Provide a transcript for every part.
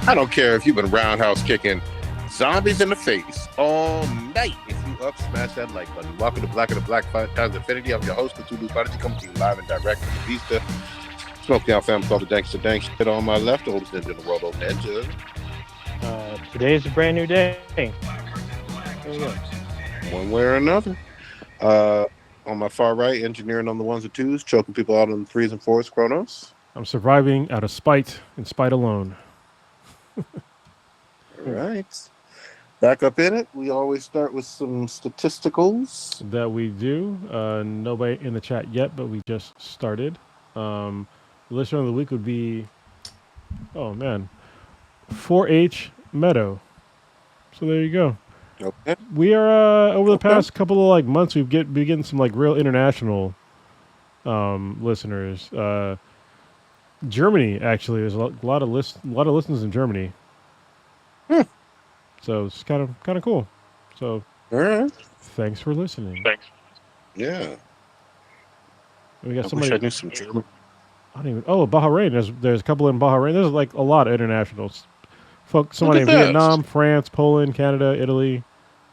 I don't care if you've been roundhouse kicking zombies in the face all night. If you up, smash that like button. Welcome to Black of the Black 5 times Infinity. I'm your host, Cthulhu Prodigy, coming to you live and direct from the Vista. Smoke down family called the Danks to Dank shit on my left, the oldest ninja in the world, old ninja. Today's a brand new day. There we go. One way or another. On my far right, engineering on the ones and twos, choking people out on the threes and fours, Chronos. I'm surviving out of spite and spite alone. All right. Back up in it. We always start with some statisticals. That we do. Nobody in the chat yet, but we just started. Listener of the week would be, 4H Meadow. So there you go. Okay. We are over the past couple of months. We've been getting some real international listeners. Germany actually, there's a lot of listeners in Germany. So it's kind of cool. So all right. Thanks for listening. Thanks. Yeah. We got somebody. I knew some German. Bahrain. There's a couple in Bahrain. There's a lot of internationals. Folks, somebody in Vietnam, France, Poland, Canada, Italy.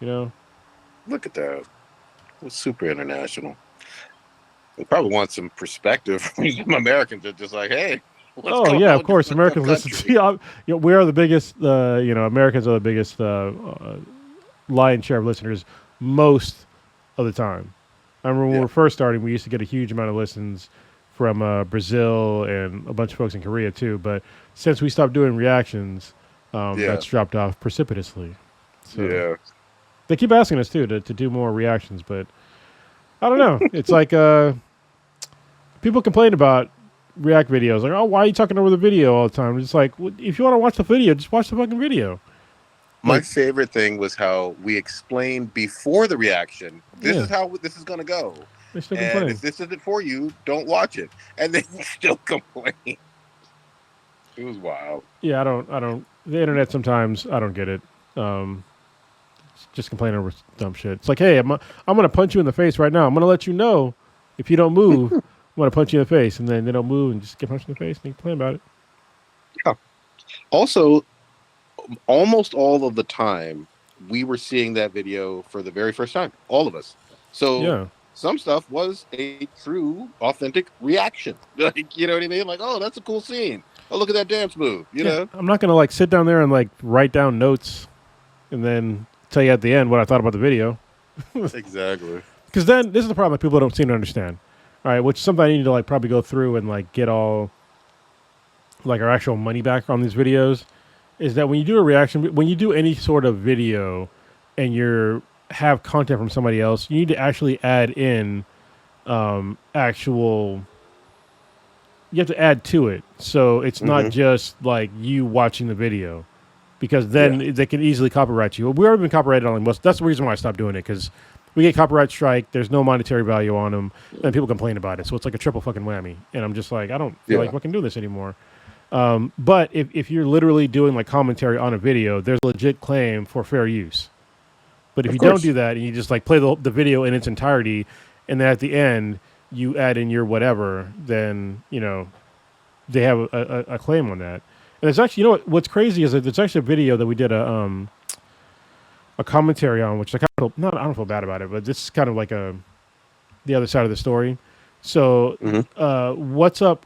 Look at that. It's super international. We probably want some perspective from Americans that just hey. Of course, Americans listen to. We are the biggest. Americans are the biggest lion's share of listeners most of the time. I remember when we were first starting, we used to get a huge amount of listens from Brazil and a bunch of folks in Korea too. But since we stopped doing reactions, that's dropped off precipitously. So they keep asking us too to do more reactions, but I don't know. It's people complain about React videos, why are you talking over the video all the time? It's if you want to watch the video, just watch the fucking video. My favorite thing was how we explained before the reaction, this is how this is going to go. They still and complain. If this isn't for you, don't watch it. And they still complain. It was wild. Yeah, I don't. The internet sometimes, I don't get it. Just complain over dumb shit. It's hey, I'm going to punch you in the face right now. I'm going to let you know if you don't move. I'm going to punch you in the face, and then they don't move and just get punched in the face and you complain about it. Yeah. Also, almost all of the time, we were seeing that video for the very first time. All of us. So some stuff was a true, authentic reaction. You know what I mean? That's a cool scene. Oh, look at that dance move. You know? I'm not going to sit down there and write down notes and then tell you at the end what I thought about the video. Exactly. Because then, this is the problem that people don't seem to understand. All right, which something I need to probably go through and get all our actual money back on these videos, is that when you do a reaction, when you do any sort of video and you have content from somebody else, you need to actually add in you have to add to it. So it's not just you watching the video, because then they can easily copyright you. We've already been copyrighted on most. That's the reason why I stopped doing it, because we get copyright strike. There's no monetary value on them, and people complain about it. So it's a triple fucking whammy. And I'm just I don't feel like fucking do this anymore. But if you're literally doing commentary on a video, there's a legit claim for fair use. But if you don't do that and you just play the video in its entirety, and then at the end you add in your whatever, then they have a claim on that. And it's actually what's crazy is that it's actually a video that we did a commentary on, which I don't feel bad about it, but this is kind of the other side of the story. So What's Up,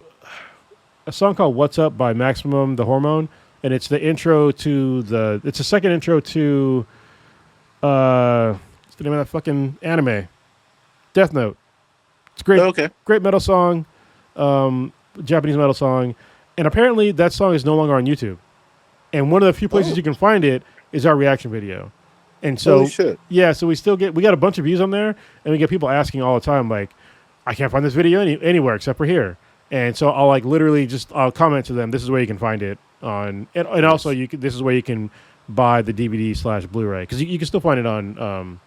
a song called What's Up by Maximum the Hormone, and it's the intro to it's the second intro to what's the name of that fucking anime? Death Note. It's great. Great metal song, Japanese metal song, and apparently that song is no longer on YouTube. And one of the few places you can find it is our reaction video. And so, so we got a bunch of views on there, and we get people asking all the time, I can't find this video anywhere except for here. And so I'll literally I'll comment to them, this is where you can find it on, and also this is where you can buy the DVD/Blu-ray, because you can still find it on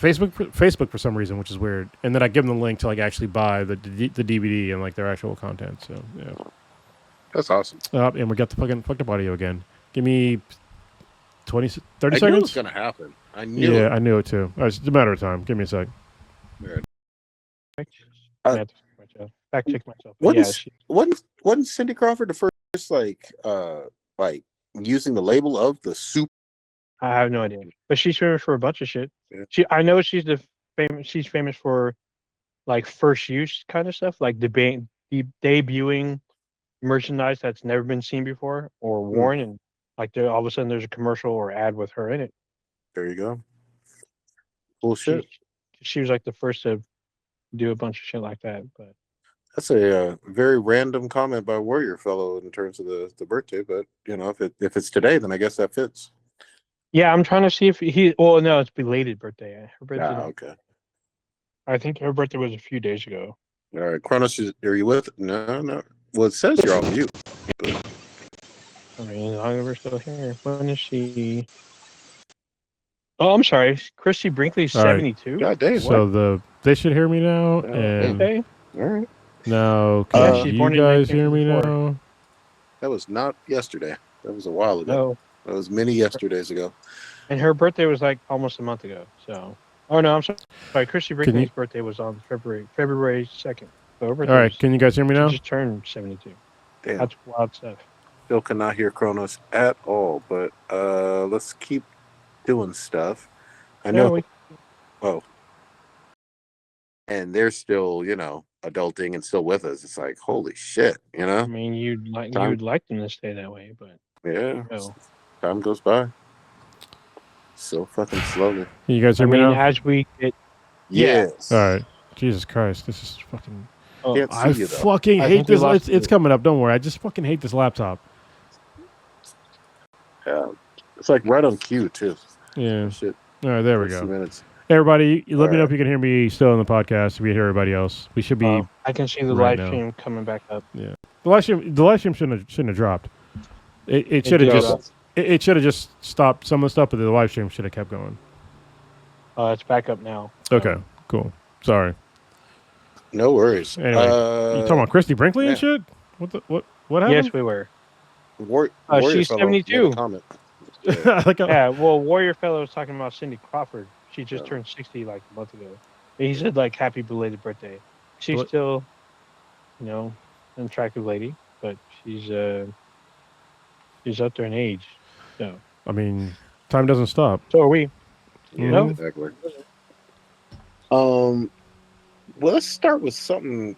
Facebook for some reason, which is weird. And then I give them the link to actually buy the DVD and their actual content. So yeah, that's awesome. And we got the fucking fucked up audio again. Give me 30 seconds. I knew it was gonna happen. I knew it. I knew it too. It's a matter of time. Give me a sec. Fact check myself. Wasn't Cindy Crawford the first Like using the label of the super. I have no idea, but she's famous for a bunch of shit. Yeah. I know she's She's famous for like first use kind of stuff, like debuting merchandise that's never been seen before or worn, and like all of a sudden there's a commercial or ad with her in it. There you go. Bullshit. She was like the first to do a bunch of shit like that. But that's a very random comment by Warrior Fellow in terms of the birthday. But you know, if it's today, then I guess that fits. Yeah, I'm trying to see if he. Well, no, it's belated birthday. Her birthday. Okay. I think her birthday was a few days ago. All right, Kronos, are you with? No. Well, it says you're on mute. But... I mean, as long as we're still here. When is she? Oh, I'm sorry. Christy Brinkley's 72. God damn. So they should hear me now. And okay. All right. Now, can you guys hear me now? That was not yesterday. That was a while ago. No. That was many yesterdays ago. And her birthday was like almost a month ago. So, oh no, I'm sorry. Christy Brinkley's birthday was on February 2nd. So all right, can you guys hear me now? She just turned 72. Damn. That's wild stuff. Still cannot hear Kronos at all. But let's keep doing stuff. I know. Oh. And they're still, adulting and still with us. It's like, holy shit, I mean, you'd like them to stay that way, but yeah, time goes by so fucking slowly. Can you guys hear me now? As we get, yes. All right. Jesus Christ, this is fucking. I fucking hate this. It's coming up. Don't worry. I just fucking hate this laptop. Yeah, it's like right on cue too. Yeah. Shit. All right, there we go. Minutes. Hey, everybody, let me know if you can hear me still in the podcast. If you hear everybody else, we should be. I can see the live stream coming back up. Yeah, the live stream shouldn't have dropped. It should have just it should have just stopped some of the stuff, but the live stream should have kept going. It's back up now. Okay, cool. Sorry. No worries. Anyway, you talking about Christy Brinkley and shit? What happened? Yes, we were. She's 72. Yeah, well, Warrior Fellow was talking about Cindy Crawford. She just turned 60 like a month ago. He said like happy belated birthday. She's still, an attractive lady, but she's up there in age. So I mean, time doesn't stop. So are we. Yeah, exactly. Well, let's start with something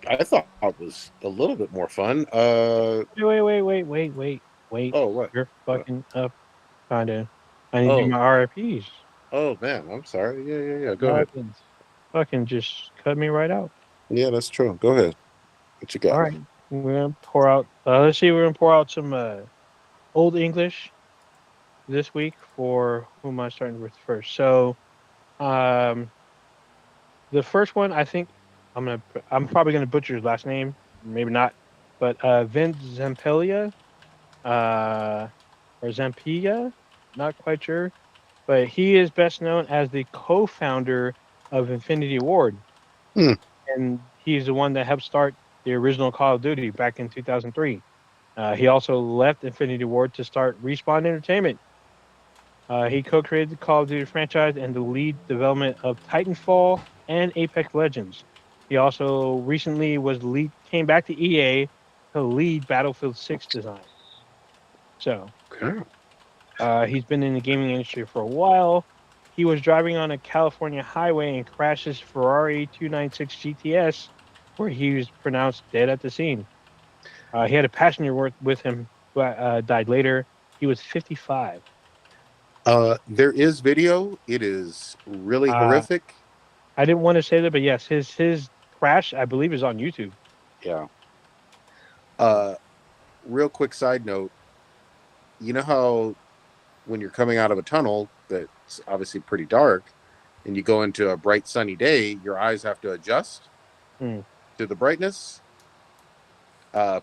I thought was a little bit more fun. Wait. Oh, what? You're fucking up, kinda. I need to do my RIPs. Oh man, I'm sorry. Yeah. Go ahead. Fucking just cut me right out. Yeah, that's true. Go ahead. What you got? All right, we're gonna pour out. Let's see. We're gonna pour out some Old English this week. For whom am I starting with first? So, the first one, I think I'm probably gonna butcher his last name. Maybe not, but Vince Zampella, or Zampilla, not quite sure. But he is best known as the co-founder of Infinity Ward. And he's the one that helped start the original Call of Duty back in 2003. He also left Infinity Ward to start Respawn Entertainment. He co-created the Call of Duty franchise and the lead development of Titanfall and Apex Legends. He also recently came back to EA to lead Battlefield 6 design. So, he's been in the gaming industry for a while. He was driving on a California highway and crashed his Ferrari 296 GTS, where he was pronounced dead at the scene. He had a passenger with him who died later. He was 55. There is video. It is really horrific. I didn't want to say that, but yes, his crash, I believe, is on YouTube. Yeah. Real quick side note. You know how when you're coming out of a tunnel that's obviously pretty dark and you go into a bright sunny day, your eyes have to adjust to the brightness?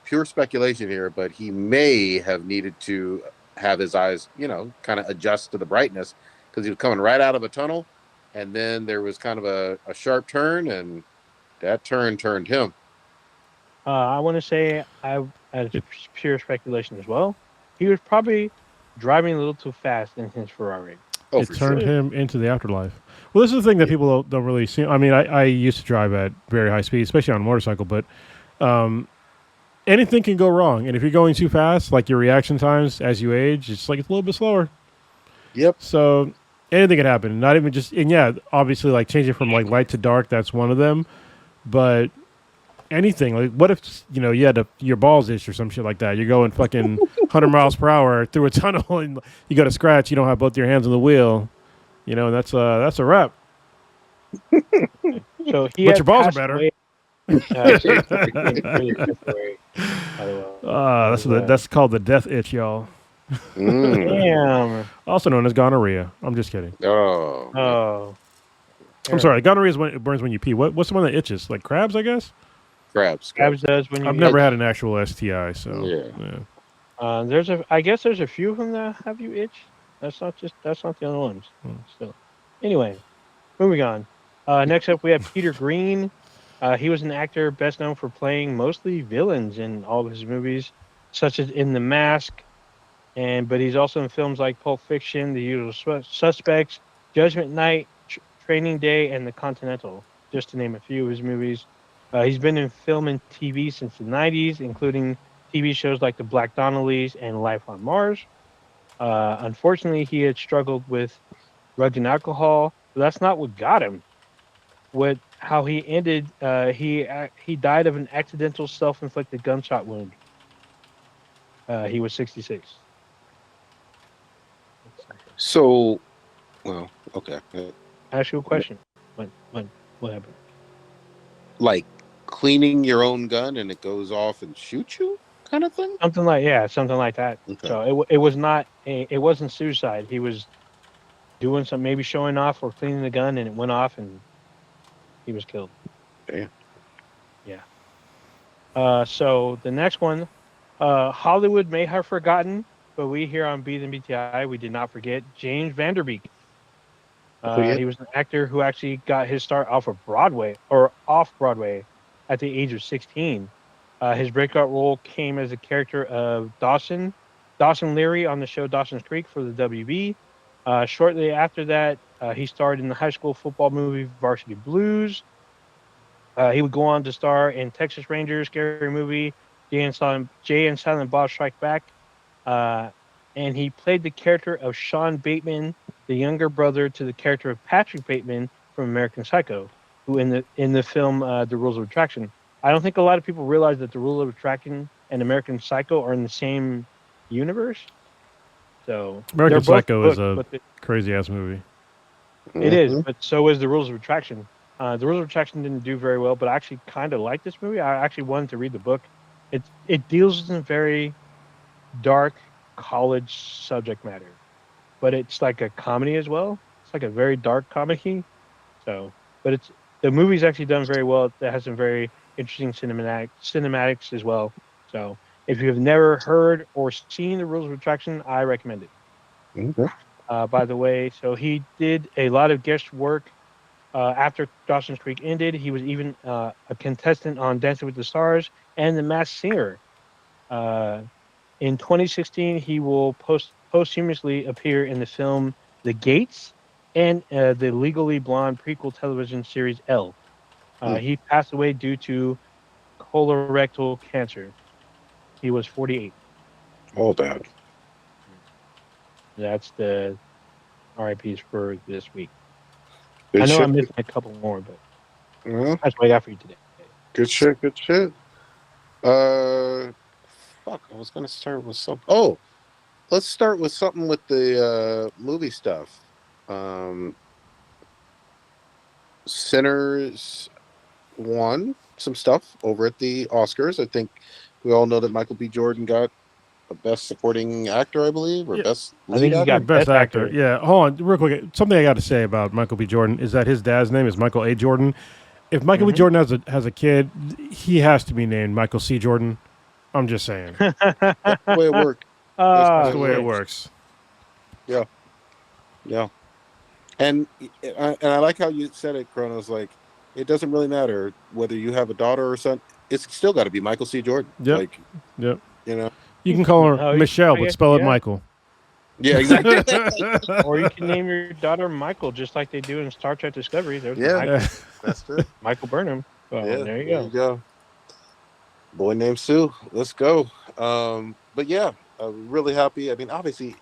Pure speculation here, but he may have needed to have his eyes, kind of adjust to the brightness because he was coming right out of a tunnel, and then there was kind of a sharp turn, and that turn turned him. I want to say, as pure speculation as well, he was probably driving a little too fast in his Ferrari. It turned him into the afterlife. Well, this is the thing that people don't really see. I mean, I used to drive at very high speed, especially on a motorcycle, but anything can go wrong, and if you're going too fast, like your reaction times as you age, it's a little bit slower. Yep. So anything can happen. Not even just, and yeah, obviously, like changing from like light to dark, that's one of them. But anything, like what if you had your balls itch or some shit like that? You're going fucking 100 miles per hour through a tunnel, and you got a scratch. You don't have both your hands on the wheel. That's a wrap. So but your balls are better. That's called the death itch, y'all. Damn. Also known as gonorrhea. I'm just kidding. Oh. I'm sorry. Gonorrhea is when it burns when you pee. What's the one that itches? Like crabs, I guess. Crabs does when you. I've never had an actual STI, so yeah. I guess there's a few of them that have you itch. That's not the only ones. So, anyway, moving on. Next up, we have Peter Green. He was an actor best known for playing mostly villains in all of his movies, such as in The Mask, but he's also in films like Pulp Fiction, The Usual Suspects, Judgment Night, Training Day, and The Continental, just to name a few of his movies. He's been in film and TV since the 90s, including TV shows like The Black Donnellys and Life on Mars. Unfortunately, he had struggled with drugs and alcohol, but that's not what got him. How he ended, he died of an accidental self-inflicted gunshot wound. He was 66. So, well, okay. Ask you a question. What happened? Like cleaning your own gun and it goes off and shoots you, kind of thing. Something like that. Okay. So it was not. It wasn't suicide. He was doing some, maybe showing off or cleaning the gun, and it went off, and he was killed. Damn. Yeah. So the next one, Hollywood may have forgotten, but we here on Beat and BTI, we did not forget James Van Der Beek. He was an actor who actually got his start off Broadway at the age of 16. His breakout role came as a character of Dawson Leary on the show Dawson's Creek for the WB. Shortly after that, he starred in the high school football movie Varsity Blues. He would go on to star in Texas Rangers, Scary Movie, Jay and Silent Bob Strike Back. And he played the character of Sean Bateman, the younger brother to the character of Patrick Bateman from American Psycho, who in the film The Rules of Attraction. I don't think a lot of people realize that The Rules of Attraction and American Psycho are in the same universe. So American Psycho is a crazy ass movie. It is, but so is The Rules of Attraction. The Rules of Attraction didn't do very well, but I actually kind of like this movie. I actually wanted to read the book. It deals with a very dark college subject matter, but it's like a comedy as well. It's like a very dark comedy. So, but the movie's actually done very well. It has some very interesting cinematics as well. So, if you have never heard or seen The Rules of Attraction, I recommend it. Okay. By the way, so he did a lot of guest work after Dawson's Creek ended. He was even a contestant on Dancing with the Stars and The Masked Singer. In 2016, he will posthumously appear in the film The Gates and the Legally Blonde prequel television series Elle. He passed away due to colorectal cancer. He was 48. All bad. That's the RIPs for this week. Good I know shit. I'm missing a couple more, but that's what I got for you today. Good shit. Fuck, I was going to start with something. Oh, let's start with something with the movie stuff. Sinners won some stuff over at the Oscars. I think we all know that Michael B. Jordan got a Best Supporting Actor, I believe, or Best Lead Actor. He got Best Actor. Yeah, hold on, real quick. Something I got to say about Michael B. Jordan is that his dad's name is Michael A. Jordan. If Michael B. Jordan has a kid, he has to be named Michael C. Jordan. I'm just saying. That's the way it works. That's the way it works. Yeah. And I like how you said it, Chronos. Like, it doesn't really matter whether you have a daughter or son. It's still got to be Michael C. Jordan. Yep. You know. You can call her Michelle, but spell it Michael. Yeah, exactly. Or you can name your daughter Michael, just like they do in Star Trek Discovery. There's That's true. Michael Burnham. Well, there you go. Boy Named Sue. Let's go. But yeah, really happy. I mean, obviously,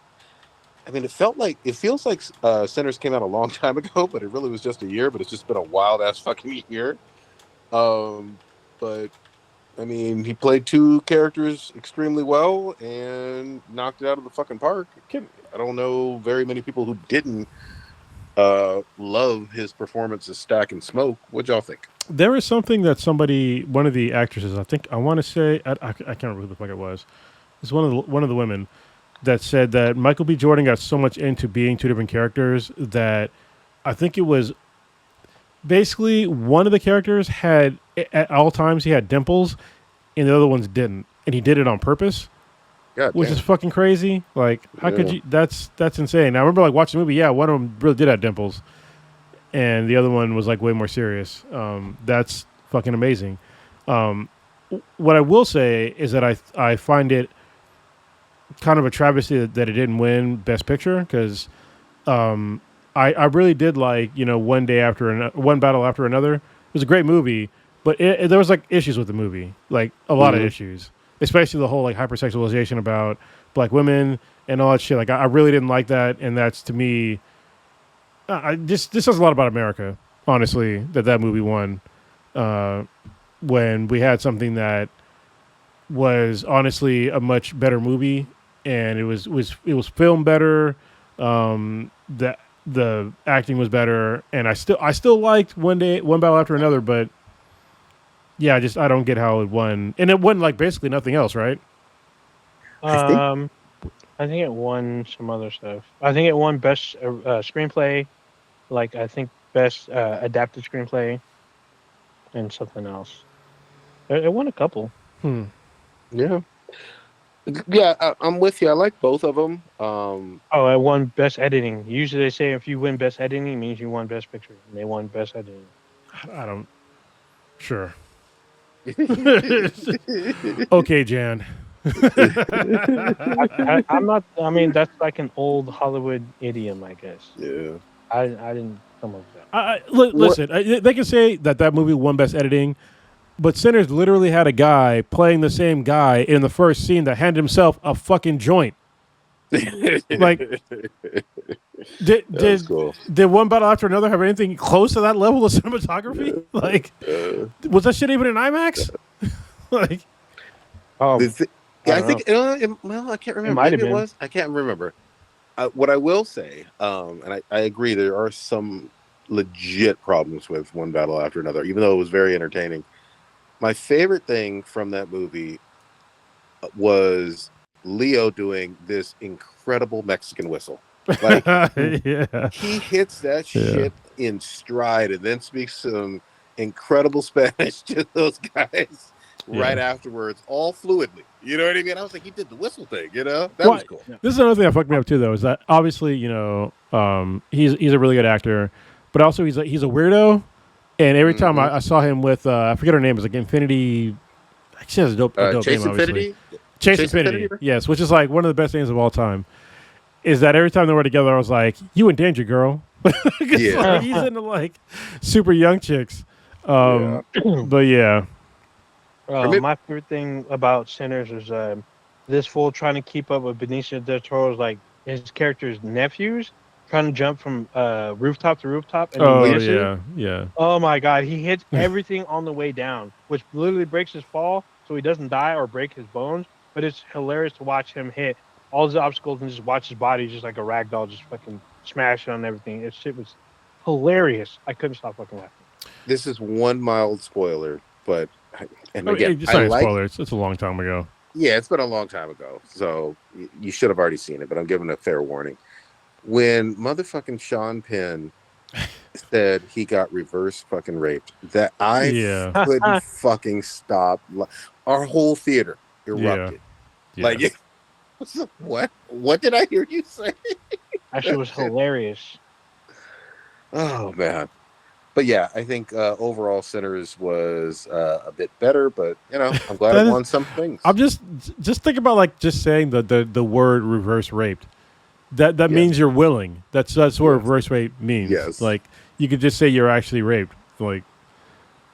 it feels like Sinners came out a long time ago, but it really was just a year. But it's just been a wild ass fucking year. Um, but I mean, he played two characters extremely well and knocked it out of the fucking park. I don't know very many people who didn't love his performance as Stack and Smoke. What'd y'all think? There is something that one of the actresses, I want to say, I can't remember who the fuck it was. It's one of the women that said that Michael B. Jordan got so much into being two different characters that I think it was basically one of the characters had at all times he had dimples and the other ones didn't, and he did it on purpose. Which is fucking crazy. Like, how could you? That's insane. I remember like watching the movie. Yeah, one of them really did have dimples, and the other one was like way more serious. That's fucking amazing. What I will say is that I find it kind of a travesty that it didn't win Best Picture because I really did like One Battle After Another. It was a great movie, but there was like issues with the movie, like a lot of issues. Especially the whole like hypersexualization about black women and all that shit. Like I really didn't like that, and that's to me, this says a lot about America. Honestly, that movie won when we had something that was honestly a much better movie, and it was filmed better. The acting was better, and I still liked One Battle After Another, but. Yeah, I don't get how it won, and it won like basically nothing else, right? I think it won some other stuff. I think it won best screenplay, like I think best adapted screenplay, and something else. It won a couple. Yeah, I'm with you. I like both of them. It won best editing. Usually they say if you win best editing, it means you won best picture, and they won best editing. I don't. Sure. Okay, Jan. I'm not. I mean, that's like an old Hollywood idiom, I guess. Yeah. I didn't come up with that. Listen, they can say that movie won best editing, but Sinners literally had a guy playing the same guy in the first scene that handed himself a fucking joint. Like, did One Battle After Another have anything close to that level of cinematography? Yeah. Like, was that shit even in IMAX? Like, I think. Well, I can't remember. Maybe it was. I can't remember. What I will say, and I agree, there are some legit problems with One Battle After Another, even though it was very entertaining. My favorite thing from that movie was Leo doing this incredible Mexican whistle. Like, he hits that shit in stride and then speaks some incredible Spanish to those guys right afterwards, all fluidly. You know what I mean? I was like, he did the whistle thing, That was cool. This is another thing that fucked me up too, though, is that obviously, he's a really good actor, but also he's a weirdo. And every time I saw him with, I forget her name, it was like Infinity. She has a dope Chase name, Infinity? Chase Infinity, yes, which is like one of the best names of all time. Is that every time they were together, I was like, "You in danger, girl." Yeah. Like, he's into like super young chicks. But yeah. My favorite thing about Sinners is this fool trying to keep up with Benicio del Toro's like his character's nephews trying to jump from rooftop to rooftop. And yeah. Oh my God, he hits everything on the way down, which literally breaks his fall, so he doesn't die or break his bones. But it's hilarious to watch him hit all the obstacles and just watch his body just like a rag doll, just fucking smashing on everything. It was hilarious. I couldn't stop fucking laughing. This is one mild spoiler, but it's not a spoiler. It's a long time ago. Yeah, it's been a long time ago, so you should have already seen it. But I'm giving a fair warning. When motherfucking Sean Penn said he got reverse fucking raped, that I couldn't fucking stop. Our whole theater erupted. Like, what did I hear you say? Actually, it was hilarious. Oh man, but yeah, I think overall Sinners was a bit better, but I'm glad it won some things. I'm just think about like just saying the word reverse raped. That means you're willing. That's what reverse rape means. Yes, like you could just say you're actually raped. Like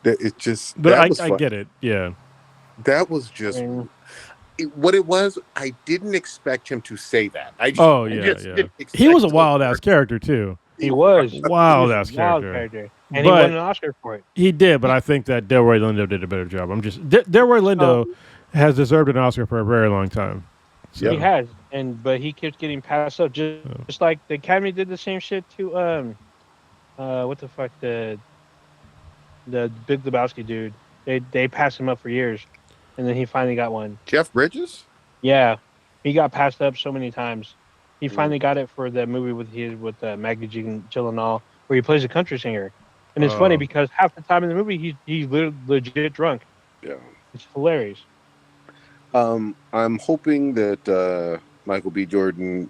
it just. But I get it. Yeah. That was just what it was. I didn't expect him to say that. I just didn't expect he was a wild ass character too. He was wild ass character. And he won an Oscar for it. He did, but I think that Delroy Lindo did a better job. Delroy Lindo has deserved an Oscar for a very long time. So. He has, but he keeps getting passed up. Just like the Academy did the same shit to what the fuck, the Big Lebowski dude. They passed him up for years, and then he finally got one. Jeff Bridges? Yeah, he got passed up so many times. He finally got it for the movie with Maggie Gyllenhaal, where he plays a country singer. And it's funny because half the time in the movie he's legit drunk. Yeah, it's hilarious. I'm hoping that Michael B. Jordan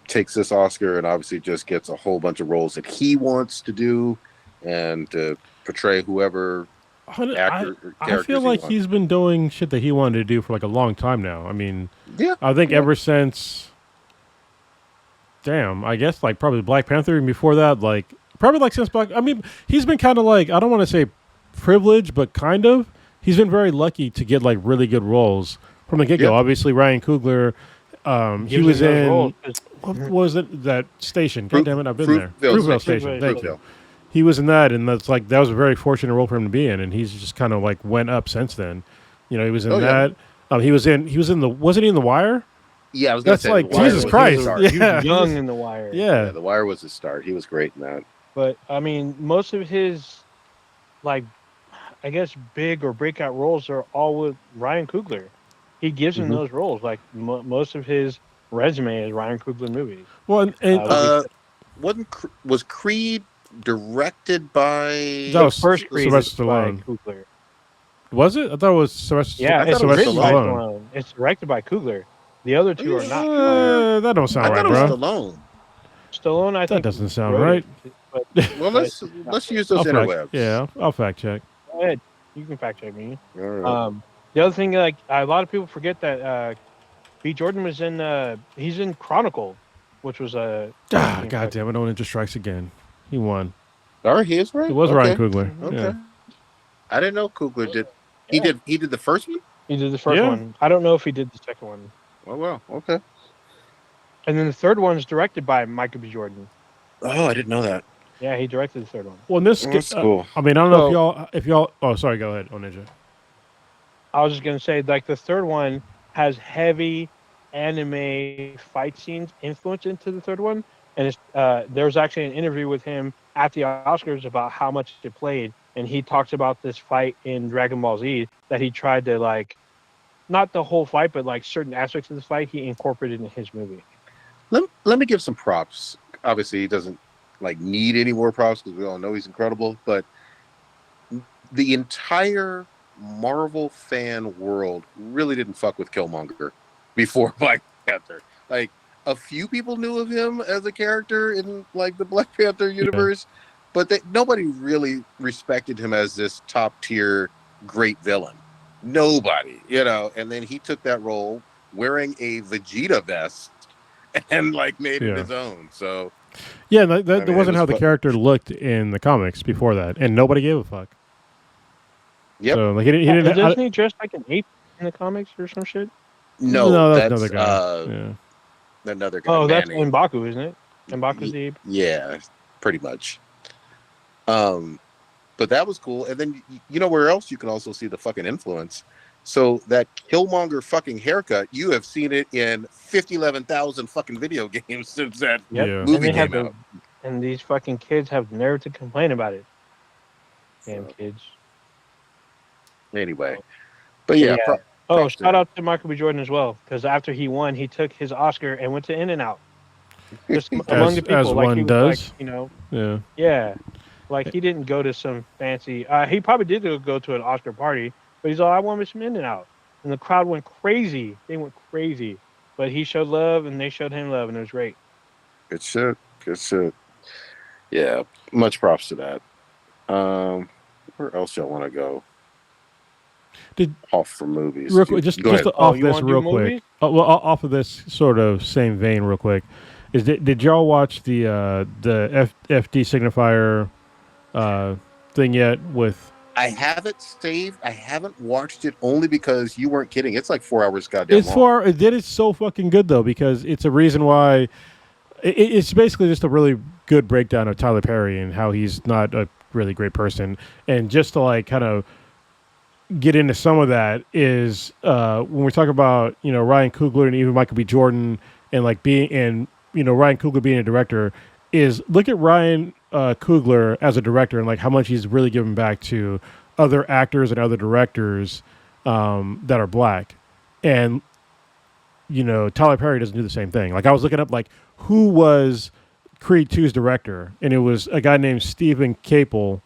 takes this Oscar and obviously just gets a whole bunch of roles that he wants to do and to portray whoever actor or I feel like he's been doing shit that he wanted to do for a long time now. I mean, I think ever since, I guess probably Black Panther, and before that, probably since Black. I mean, he's been kind of I don't want to say privileged, but kind of. He's been very lucky to get really good roles from the get-go. Obviously, Ryan Coogler, he was in what was it, that station? God damn it, I've been there. Fruitvale Station. Thank you. He was in that, and that's that was a very fortunate role for him to be in, and he's just kind of went up since then. You know, he was in that. He was in the wasn't he in The Wire? Yeah, I was going to say Jesus Christ. He was young in The Wire. Yeah, The Wire was his start. He was great in that. But I mean, most of his I guess big or breakout roles are all with Ryan Coogler. He gives him those roles. Most of his resume is Ryan Coogler movies. Well, was Creed directed by? That was first Creed Sylvester Stallone. Coogler. Was it? I thought it was Sylvester. Yeah, it's written by Stallone. It's directed by Coogler. The other two are not. That don't sound right, bro. Stallone, I think that doesn't sound right. Well, let's use those interwebs. Yeah, I'll fact check. Go ahead. You can fact check me. All right. The other thing, a lot of people forget that B. Jordan was he's in Chronicle, which was a. God damn it! Only just strikes again. He won. All right, he is right. It was Ryan Coogler. Okay. Yeah. I didn't know Coogler did. He did the first one. He did the first one. I don't know if he did the second one. Oh well. Okay. And then the third one is directed by Michael B. Jordan. Oh, I didn't know that. Yeah, he directed the third one. Well, this that's cool. I mean, I don't know if y'all. Oh, sorry. Go ahead, Ninja. I was just gonna say, the third one has heavy anime fight scenes influence into the third one, and it's there was actually an interview with him at the Oscars about how much it played, and he talks about this fight in Dragon Ball Z that he tried to not the whole fight, but certain aspects of the fight he incorporated in his movie. Let me give some props. Obviously, he doesn't need any more props because we all know he's incredible, but the entire Marvel fan world really didn't fuck with Killmonger before Black Panther. A few people knew of him as a character in the Black Panther universe, but nobody really respected him as this top tier great villain. Nobody, and then he took that role wearing a Vegeta vest and made it his own. So yeah, that wasn't how the character looked in the comics before that, and nobody gave a fuck. Yep. So he didn't. Doesn't he dress like an ape in the comics or some shit? No, that's another guy. Another guy. Oh, that's M'Baku, isn't it? M'Baku's the ape. Yeah, pretty much. But that was cool. And then where else you can also see the fucking influence. So that Killmonger fucking haircut, you have seen it in 11,000 fucking video games since that movie came out. And these fucking kids have nerve to complain about it. Damn kids. Anyway, but yeah. Shout out to Michael B. Jordan as well, because after he won, he took his Oscar and went to In-N-Out. Just among the people, as one does. Yeah. He didn't go to some fancy. He probably did go to an Oscar party, but he's all, I want me some In-N-Out, and the crowd went crazy. They went crazy, but he showed love, and they showed him love, and it was great. Good shit. Yeah, much props to that. Where else y'all want to go? Off for movies. Real quick, just off this real quick. Off of this sort of same vein, real quick. Did y'all watch the FD signifier thing yet with I have it saved. I haven't watched it only because you weren't kidding. It's like 4 hours goddamn long. It is so fucking good though because it's a reason why. It's basically just a really good breakdown of Tyler Perry and how he's not a really great person, and just to like kind of get into some of that is when we talk about Ryan Coogler and even Michael B. Jordan and like being and Ryan Coogler being a director is look at Ryan Coogler as a director and like how much he's really given back to other actors and other directors that are black, and Tyler Perry doesn't do the same thing. Like I was looking up like who was Creed 2's director, and it was a guy named Stephen Capel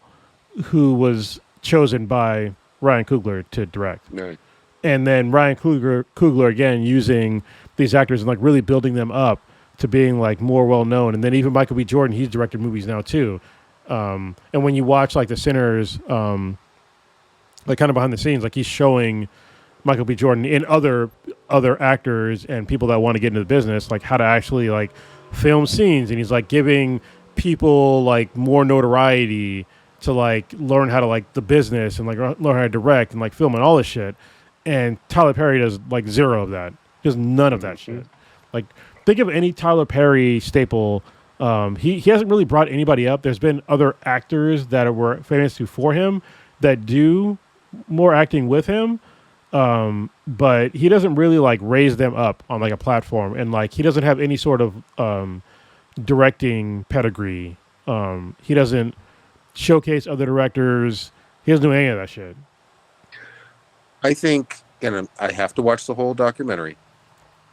who was chosen by Ryan Coogler to direct. Right. And then Ryan Coogler again using these actors and like really building them up to being like more well known. And then even Michael B. Jordan, he's directed movies now too. And when you watch like the Sinners, like kind of behind the scenes, like he's showing Michael B. Jordan and other actors and people that want to get into the business, like how to actually like film scenes, and he's like giving people like more notoriety to like learn how to like the business and like learn how to direct and like film and all this shit. And Tyler Perry does like zero of that. Does none of that shit. Like think of any Tyler Perry staple. He hasn't really brought anybody up. There's been other actors that were famous before him that do more acting with him. But he doesn't really like raise them up on like a platform, and like he doesn't have any sort of directing pedigree. He doesn't showcase other directors. He doesn't do any of that shit. I think, and I have to watch the whole documentary,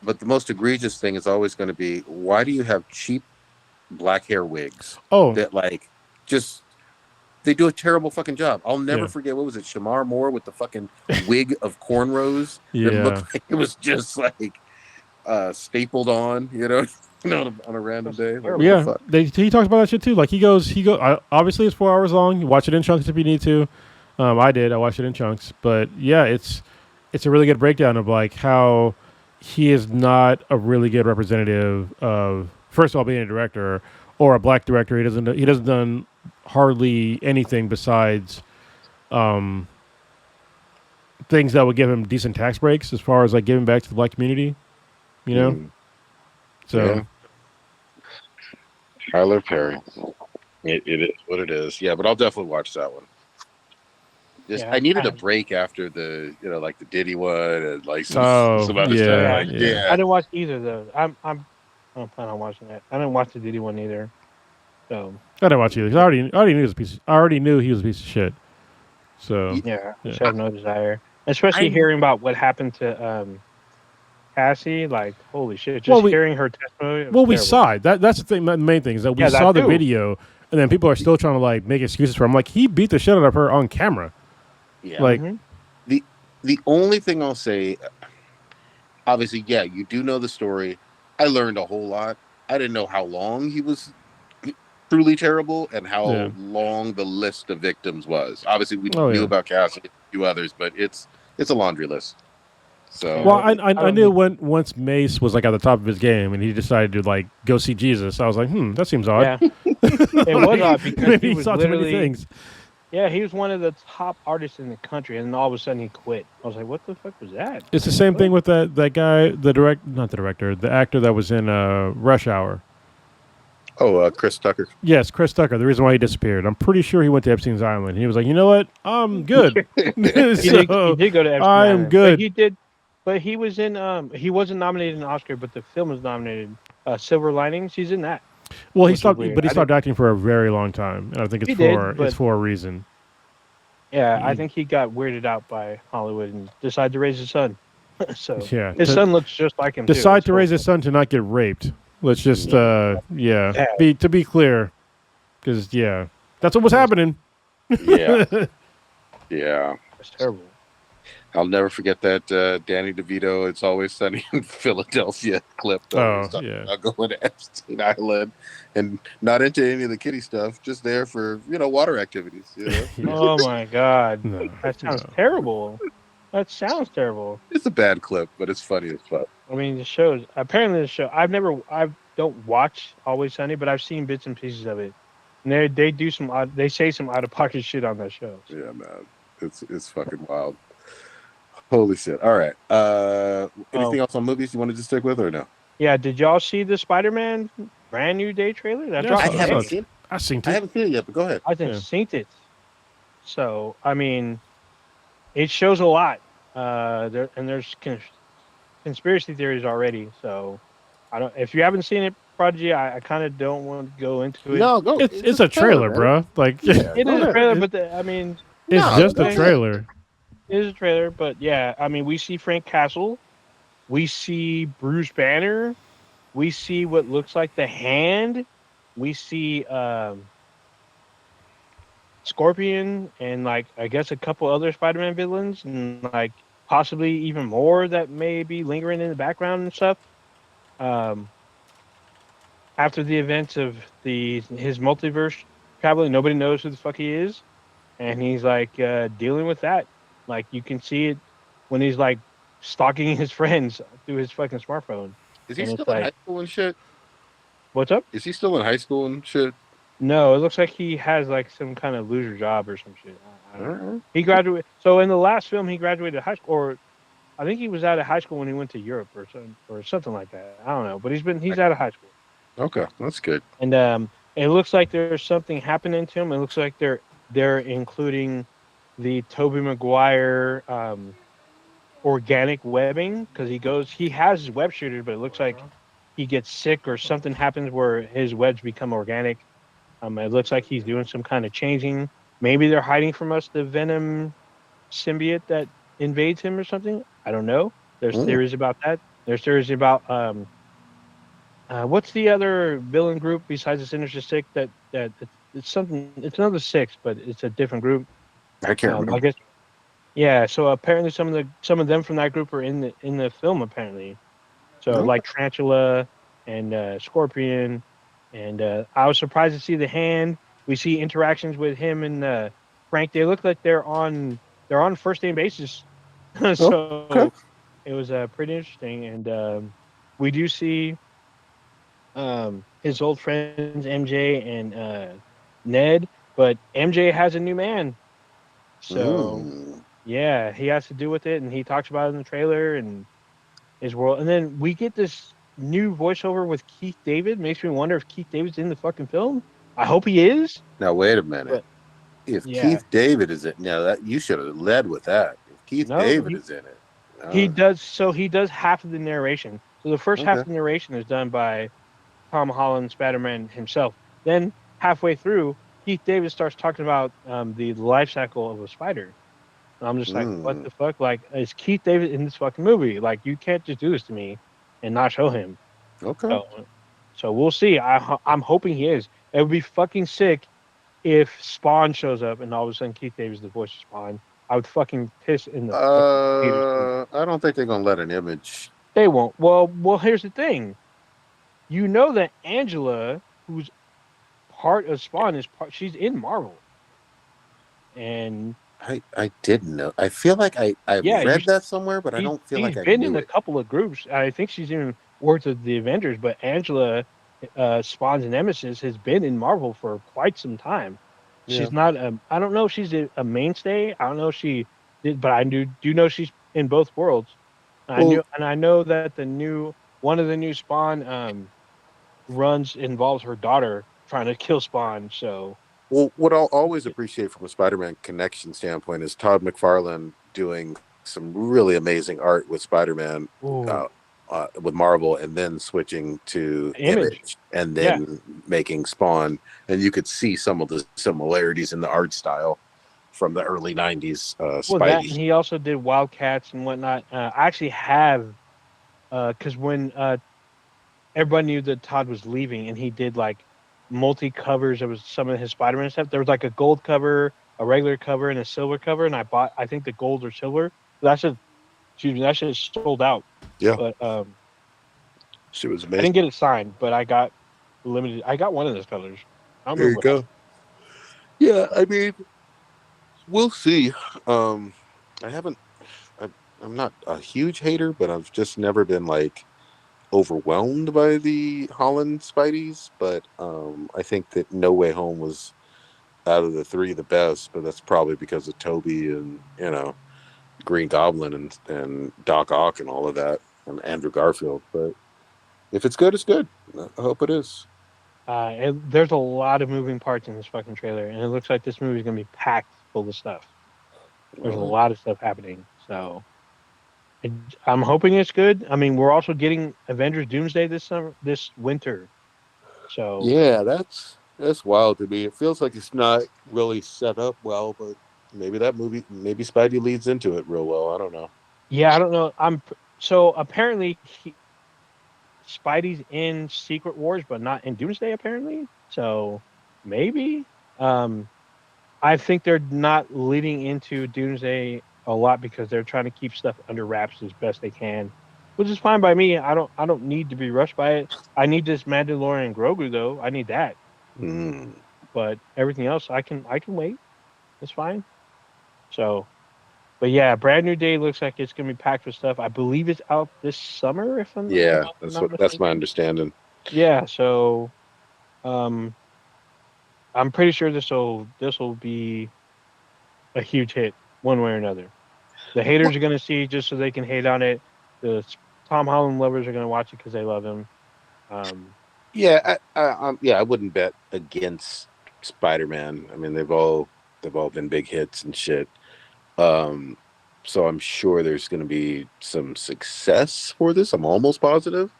but the most egregious thing is always going to be, why do you have cheap black hair wigs? That like just. They do a terrible fucking job. I'll never forget, what was it, Shamar Moore with the fucking wig of cornrows? Yeah. It looked like it was just like stapled on, on a random day. Like, yeah, he talks about that shit too. Like he goes. Obviously, it's 4 hours long. You watch it in chunks if you need to. I did. I watched it in chunks. But yeah, it's a really good breakdown of like how he is not a really good representative of, first of all, being a director or a black director. He doesn't done hardly anything besides things that would give him decent tax breaks as far as like giving back to the black community, So yeah. Tyler Perry, it is what it is. Yeah, but I'll definitely watch that one. I needed a break after the like the Diddy one and like some other stuff. Like, I didn't watch either of those. I don't plan on watching that. I didn't watch the Diddy one either. So I didn't watch either. I already knew he was a piece. I already knew he was a piece of shit. So I just have no desire, especially hearing about what happened to Cassie. Like holy shit! Just hearing her testimony. Well, we saw it. That's the thing. The main thing is that we saw the video, and then people are still trying to like make excuses for him. Like he beat the shit out of her on camera. Yeah. Like the only thing I'll say, obviously, you do know the story. I learned a whole lot. I didn't know how long he was truly terrible and how long the list of victims was. Obviously, we knew about Cassie and a few others, but it's a laundry list. So well, I knew once Mace was like at the top of his game and he decided to like go see Jesus. I was like, that seems odd. Yeah. It was odd because he saw too many things. Yeah, he was one of the top artists in the country, and then all of a sudden he quit. I was like, "What the fuck was that?" It's the same thing with that guy, the actor that was in Rush Hour. Oh, Chris Tucker. Yes, Chris Tucker. The reason why he disappeared, I'm pretty sure he went to Epstein's Island. He was like, you know what? I'm good. he did go to Epstein's Island. I am good. But he did. But he was in. He wasn't nominated in an Oscar, but the film was nominated. Silver Linings. He's in that. Well, he stopped acting for a very long time, and I think it's for a reason. Yeah, I think he got weirded out by Hollywood and decided to raise his son. So yeah, his son looks just like him. Decide to raise his son to not get raped. Let's just be clear, because that's what was happening. Yeah. It's terrible. I'll never forget that Danny DeVito, It's Always Sunny in Philadelphia clip. I'll go to Epstein Island and not into any of the kiddie stuff, just there for, water activities. Oh, my God. That sounds terrible. That sounds terrible. It's a bad clip, but it's funny as fuck. I mean, I don't watch Always Sunny, but I've seen bits and pieces of it. And they do they say some out of pocket shit on that show. So. Yeah, man, it's fucking wild. Holy shit! All right. Anything else on movies you wanted to stick with or no? Yeah. Did y'all see the Spider-Man brand new day trailer? That dropped today. I haven't seen it yet, but go ahead. I didn't synced it. So I mean, it shows a lot. There's conspiracy theories already. So I don't. If you haven't seen it, Prodigy, I kind of don't want to go into it. No, go. It's a trailer, bro. Like it is a trailer, but I mean, it's just a trailer. It is a trailer, but yeah, I mean, we see Frank Castle, we see Bruce Banner, we see what looks like the Hand, we see Scorpion, and like I guess a couple other Spider-Man villains, and like possibly even more that may be lingering in the background and stuff. After the events of his multiverse traveling, nobody knows who the fuck he is, and he's like dealing with that. Like you can see it when he's like stalking his friends through his fucking smartphone. Is he still in high school and shit? What's up? Is he still in high school and shit? No, it looks like he has like some kind of loser job or some shit. I don't know. He graduated. So in the last film, he graduated high school, or I think he was out of high school when he went to Europe or something like that. I don't know, but he's out of high school. Okay, that's good. And it looks like there's something happening to him. It looks like they're including the Tobey Maguire organic webbing because he has his web shooters, but it looks like he gets sick or something happens where his webs become organic. It looks like he's doing some kind of changing. Maybe they're hiding from us the Venom symbiote that invades him or something. I don't know. There's theories about that. There's theories about what's the other villain group besides the Sinister Six that it's something. It's another six, but it's a different group. I can't remember. I guess. Yeah. So apparently some of them from that group are in the film apparently. So like Tarantula and Scorpion, and I was surprised to see the Hand. We see interactions with him and Frank. They look like they're on first name basis. So it was pretty interesting, and we do see his old friends MJ and Ned, but MJ has a new man. So yeah, he has to do with it, and he talks about it in the trailer and his world. And then we get this new voiceover with Keith David. Makes me wonder if Keith David's in the fucking film. I hope he is. Now wait a minute. If Keith David is it, now that you should have led with that. If Keith David is in it, he does. So he does half of the narration. So the first half of the narration is done by Tom Holland, Spider-Man himself. Then halfway through, Keith David starts talking about the life cycle of a spider. And I'm just like, what the fuck? Like, is Keith David in this fucking movie? Like, you can't just do this to me and not show him. Okay. So we'll see. I'm hoping he is. It would be fucking sick if Spawn shows up and all of a sudden Keith David's the voice of Spawn. I would fucking piss in the. I don't think they're gonna let an image. They won't. Well, here's the thing. You know that Angela, who's part of Spawn, she's in Marvel. And I didn't know. I feel like I read that somewhere, but I don't feel like I knew it. She's been in a couple of groups. I think she's even worked with the Avengers, but Angela, Spawn's nemesis, has been in Marvel for quite some time. Yeah. She's not. I don't know if she's a mainstay. I don't know if she did, but I do know she's in both worlds. I know that one of the new Spawn runs involves her daughter trying to kill Spawn. So. Well, what I'll always appreciate from a Spider-Man connection standpoint is Todd McFarlane doing some really amazing art with Spider-Man with Marvel, and then switching to Image and then making Spawn. And you could see some of the similarities in the art style from the early 90s Spidey. And he also did Wildcats and whatnot. I actually have, because when everybody knew that Todd was leaving and he did like multi covers of some of his Spider-Man stuff. There was like a gold cover, a regular cover, and a silver cover, and I think the gold or silver. That shit sold out. Yeah. But she was amazing. I didn't get it signed, but I got limited. I got one of those colors. There you go. Yeah, I mean, we'll see. I'm not a huge hater, but I've just never been like overwhelmed by the Holland Spideys, but I think that No Way Home was out of the three the best, but that's probably because of Toby and Green Goblin and Doc Ock and all of that, and Andrew Garfield. But if it's good, it's good. I hope it is. There's a lot of moving parts in this fucking trailer, and it looks like this movie is gonna be packed full of stuff. There's a lot of stuff happening, so I'm hoping it's good. I mean, we're also getting Avengers Doomsday this winter. So yeah, that's wild to me. It feels like it's not really set up well, but maybe maybe Spidey leads into it real well. I don't know. yeah, I don't know. So apparently Spidey's in Secret Wars, but not in Doomsday. Apparently, so maybe. Um, I think they're not leading into Doomsday a lot because they're trying to keep stuff under wraps as best they can, which is fine by me. I don't need to be rushed by it. I need this Mandalorian Grogu though. I need that. But everything else I can wait. It's fine. So, but yeah, Brand New Day looks like it's gonna be packed with stuff. I believe it's out this summer if I'm not That's my mistaken. understanding. Yeah, so um I'm pretty sure this will be a huge hit one way or another. The haters are gonna see just so they can hate on it. The Tom Holland lovers are gonna watch it because they love him. I wouldn't bet against Spider-Man. I mean, they've all been big hits and shit. So I'm sure there's going to be some success for this. I'm almost positive,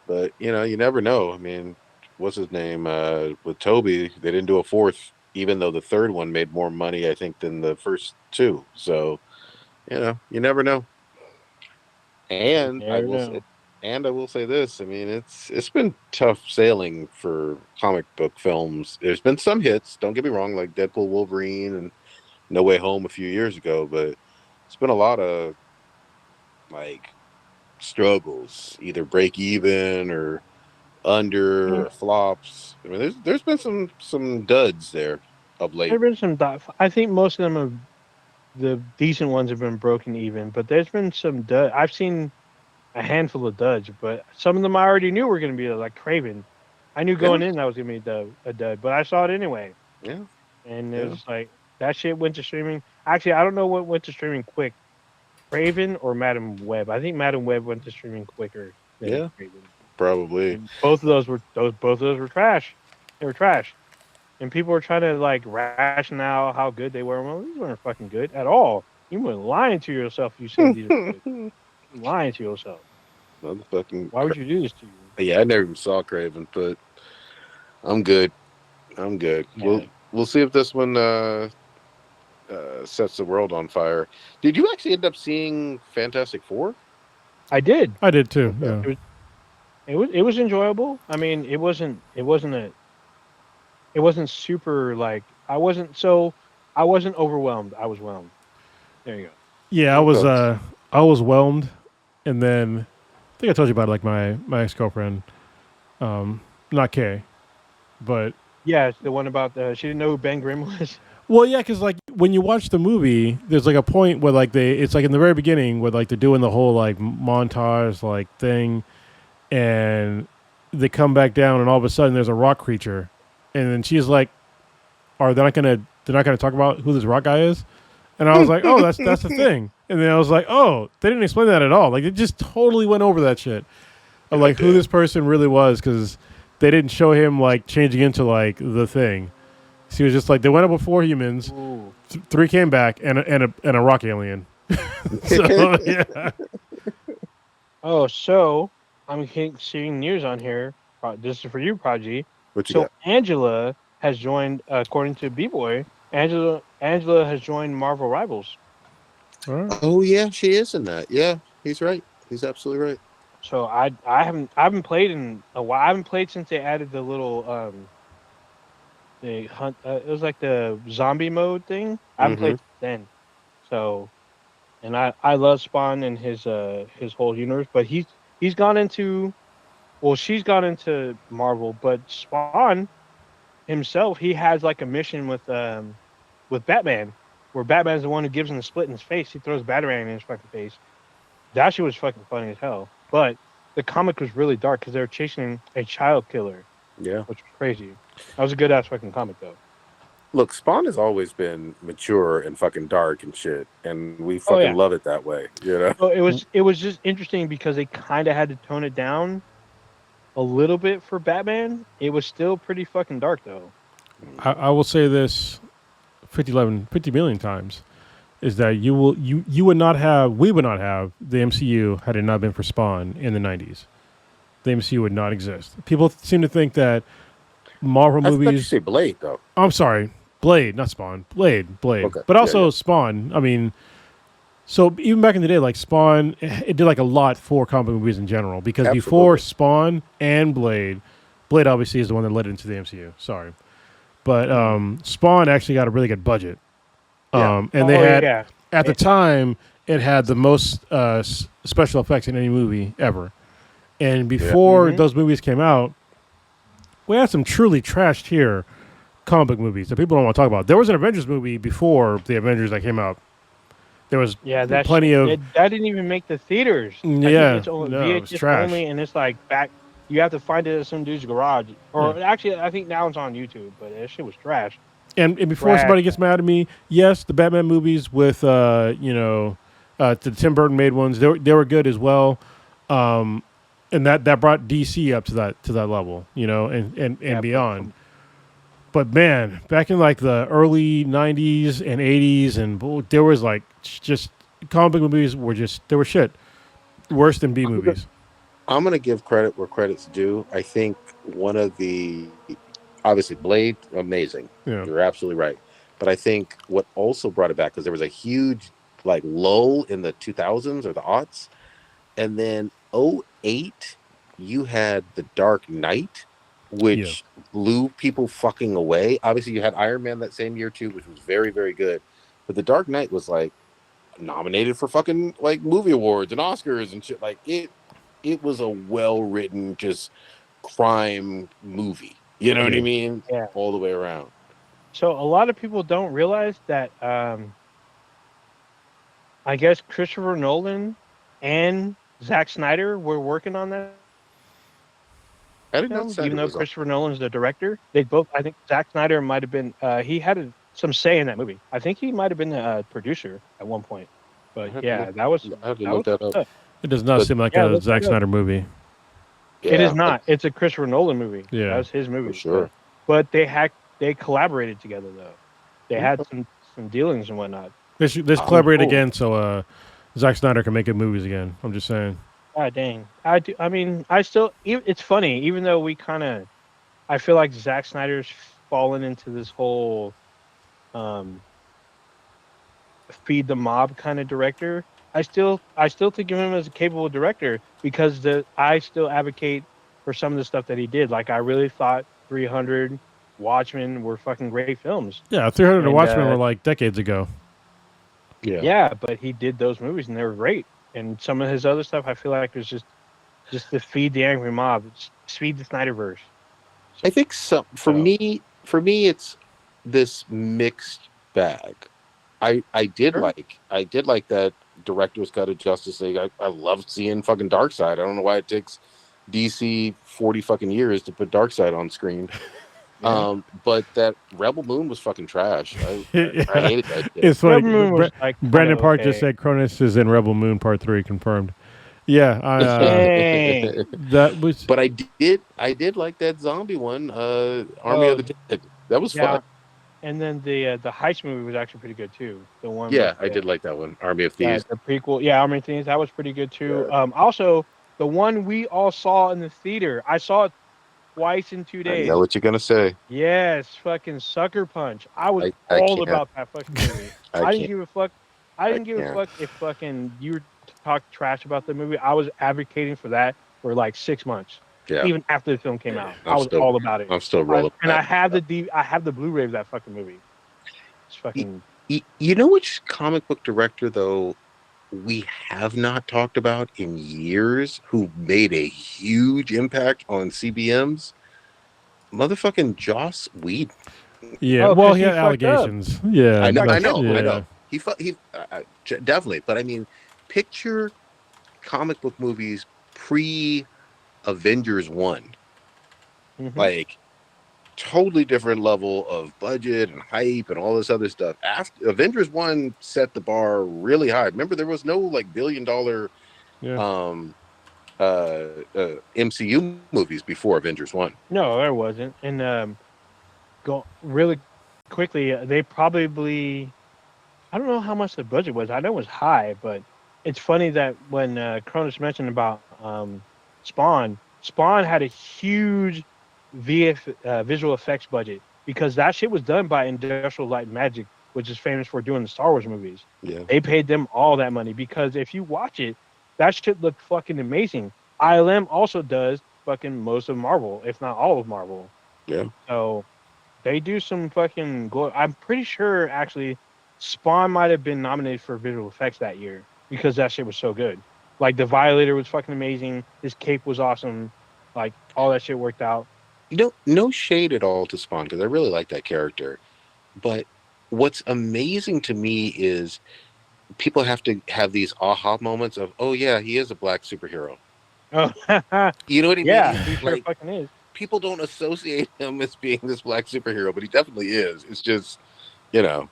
but you never know. I mean, what's his name? With Toby, they didn't do a fourth, even though the third one made more money, I think, than the first two. So you never know. And I will say, this. I mean, it's been tough sailing for comic book films. There's been some hits. Don't get me wrong, like Deadpool, Wolverine, and No Way Home a few years ago, but it's been a lot of like struggles, either break even or under or flops. I mean, there's been some duds there of late. There've been some. I think most of them have the decent ones have been broken even, but there's been some dud. I've seen a handful of duds, but some of them I already knew were going to be like Craven. I knew Yeah, going in that was going to be a dud, but I saw it anyway. yeah, And it was like that shit went to streaming. Actually, I don't know what went to streaming quick, Craven or Madam Web. I think Madam Web went to streaming quicker than yeah, Craven. probably. And both of those were trash. They were trash. And people were trying to like ration out how good they were. Well, these weren't fucking good at all. You were lying to yourself. You said these are good. You're lying to yourself. Motherfucking. Why would you do this to you? Yeah, I never even saw Craven, but I'm good. I'm good. Yeah. We'll see if this one sets the world on fire. Did you actually end up seeing Fantastic Four? I did. I did too. Okay. Yeah. It was enjoyable. I mean, it wasn't super like I wasn't overwhelmed. I was whelmed. There you go. Yeah, I was whelmed, and then I think I told you about it, like my ex girlfriend, not Kay, but yeah, it's the one about she didn't know who Ben Grimm was. Well, yeah, because like when you watch the movie, there's like a point where like it's like in the very beginning where like they're doing the whole like montage like thing, and they come back down, and all of a sudden there's a rock creature, and then she's like, they're not gonna talk about who this rock guy is?" And I was like, "Oh, that's the thing." And then I was like, "Oh, they didn't explain that at all. Like, it just totally went over that shit of like who this person really was because they didn't show him like changing into like the thing." She was just like, they went up with 4 humans, 3 came back, and a rock alien. So yeah. Oh, so I'm seeing news on here. This is for you, Prodigy. What you So got? Angela has joined, according to B-Boy. Angela has joined Marvel Rivals. Oh yeah, she is in that. Yeah, he's right. He's absolutely right. So I haven't played in a while. I haven't played since they added the little the hunt. It was like the zombie mode thing. I haven't played then. So, and I love Spawn and his whole universe, but he's gone into, well, she's gone into Marvel, but Spawn himself, he has like a mission with Batman, where Batman's the one who gives him the split in his face. He throws Batarang in his fucking face. That shit was fucking funny as hell. But the comic was really dark because they were chasing a child killer. Yeah, which was crazy. That was a good ass fucking comic though. Look, Spawn has always been mature and fucking dark and shit, and we fucking love it that way, you know. So it was just interesting because they kind of had to tone it down a little bit for Batman. It was still pretty fucking dark though. I will say this 50 million times is that we would not have the MCU had it not been for Spawn in the 90s. The MCU would not exist. People seem to think that Marvel movies. You say Blade though. I'm sorry, Blade, not Spawn. Blade. Okay. But also Spawn. I mean, so even back in the day, like Spawn, it did like a lot for comic movies in general because before Spawn and Blade obviously is the one that led into the MCU. Sorry, but Spawn actually got a really good budget. And they had at the time it had the most special effects in any movie ever. And before those movies came out, we had some truly trashed here comic book movies that people don't want to talk about. There was an Avengers movie before the Avengers that came out. There was plenty of... That didn't even make the theaters. Yeah. It's only, it was trash. Only, and it's like back... You have to find it at some dude's garage. Or actually, I think now it's on YouTube, but that shit was trash. And before somebody gets mad at me, yes, the Batman movies with, the Tim Burton made ones, they were good as well. And that brought DC up to that level, and beyond. But man, back in like the early 90s and 80s, and there was like just comic book movies they were shit. Worse than B movies. I'm going to give credit where credit's due. I think obviously Blade, amazing. Yeah. You're absolutely right. But I think what also brought it back, because there was a huge like lull in the 2000s or the aughts. And then 2008, you had The Dark Knight, which blew people fucking away. Obviously, you had Iron Man that same year too, which was very, very good. But The Dark Knight was like nominated for fucking like movie awards and Oscars and shit. Like it was a well-written, just crime movie. You know what I mean? Yeah. All the way around. So a lot of people don't realize that I guess Christopher Nolan and Zack Snyder were working on that. I didn't know. Even though Christopher Nolan's the director, they both. I think Zack Snyder might have been. He had some say in that movie. I think he might have been a producer at one point. But that was. I have to look that up. It does not seem like a Zack Snyder movie. Yeah, it is not. It's a Christopher Nolan movie. Yeah, that was his movie. For sure. But they collaborated together though. They had some dealings and whatnot. Let's collaborate again so Zack Snyder can make good movies again. I'm just saying. God dang. It's funny, even though I feel like Zack Snyder's fallen into this whole feed the mob kind of director. I still think of him as a capable director because I still advocate for some of the stuff that he did. Like I really thought 300, Watchmen were fucking great films. Yeah, 300 and Watchmen were like decades ago. Yeah, but he did those movies and they were great. And some of his other stuff, I feel like was just to feed the angry mob, feed the Snyderverse. I think so. For me, it's this mixed bag. I did like that director's cut of Justice League. I love seeing fucking Darkseid. I don't know why it takes DC 40 fucking years to put Darkseid on screen. But that Rebel Moon was fucking trash. I hated that shit. It's funny. Brandon Park just said Cronus is in Rebel Moon Part 3 confirmed. Yeah, that was. But I did like that zombie one, Army of the Dead. That was fun. And then the heist movie was actually pretty good too. The one. Yeah, I did like that one, Army of Thieves. The prequel, Army of Thieves, that was pretty good too. Yeah. Also, the one we all saw in the theater, I saw it twice in 2 days. I know what you're gonna say. Yes, fucking Sucker Punch. I was all about that fucking movie. I didn't give a fuck. I didn't give a fuck if fucking you talk trash about the movie. I was advocating for that for like 6 months. Yeah. Even after the film came out, I was all about it. I'm still rolling. And I have the Blu-ray of that fucking movie. It's fucking. You know which comic book director though we have not talked about in years who made a huge impact on CBMs? Motherfucking Joss Whedon. Yeah, well, he had allegations. Up. Yeah, I know. He definitely. But I mean, picture comic book movies pre-Avengers 1. Mm-hmm. Like, totally different level of budget and hype and all this other stuff. After Avengers 1 set the bar really high. Remember, there was no like $1 billion um MCU movies before Avengers 1. No, there wasn't. And go really quickly. They probably, I don't know how much the budget was. I know it was high, but it's funny that when Cronus mentioned about Spawn had a huge visual effects budget because that shit was done by Industrial Light and Magic, which is famous for doing the Star Wars movies. Yeah. They paid them all that money because if you watch it, that shit looked fucking amazing. ILM also does fucking most of Marvel, if not all of Marvel. Yeah. So they do some fucking I'm pretty sure actually Spawn might have been nominated for visual effects that year because that shit was so good. Like the Violator was fucking amazing. His cape was awesome. Like all that shit worked out. No shade at all to Spawn because I really like that character. But what's amazing to me is people have to have these aha moments of, oh yeah, he is a black superhero. Oh, you know what I yeah, mean? he sure like, fucking is. People don't associate him as being this black superhero, but he definitely is. It's just, you know,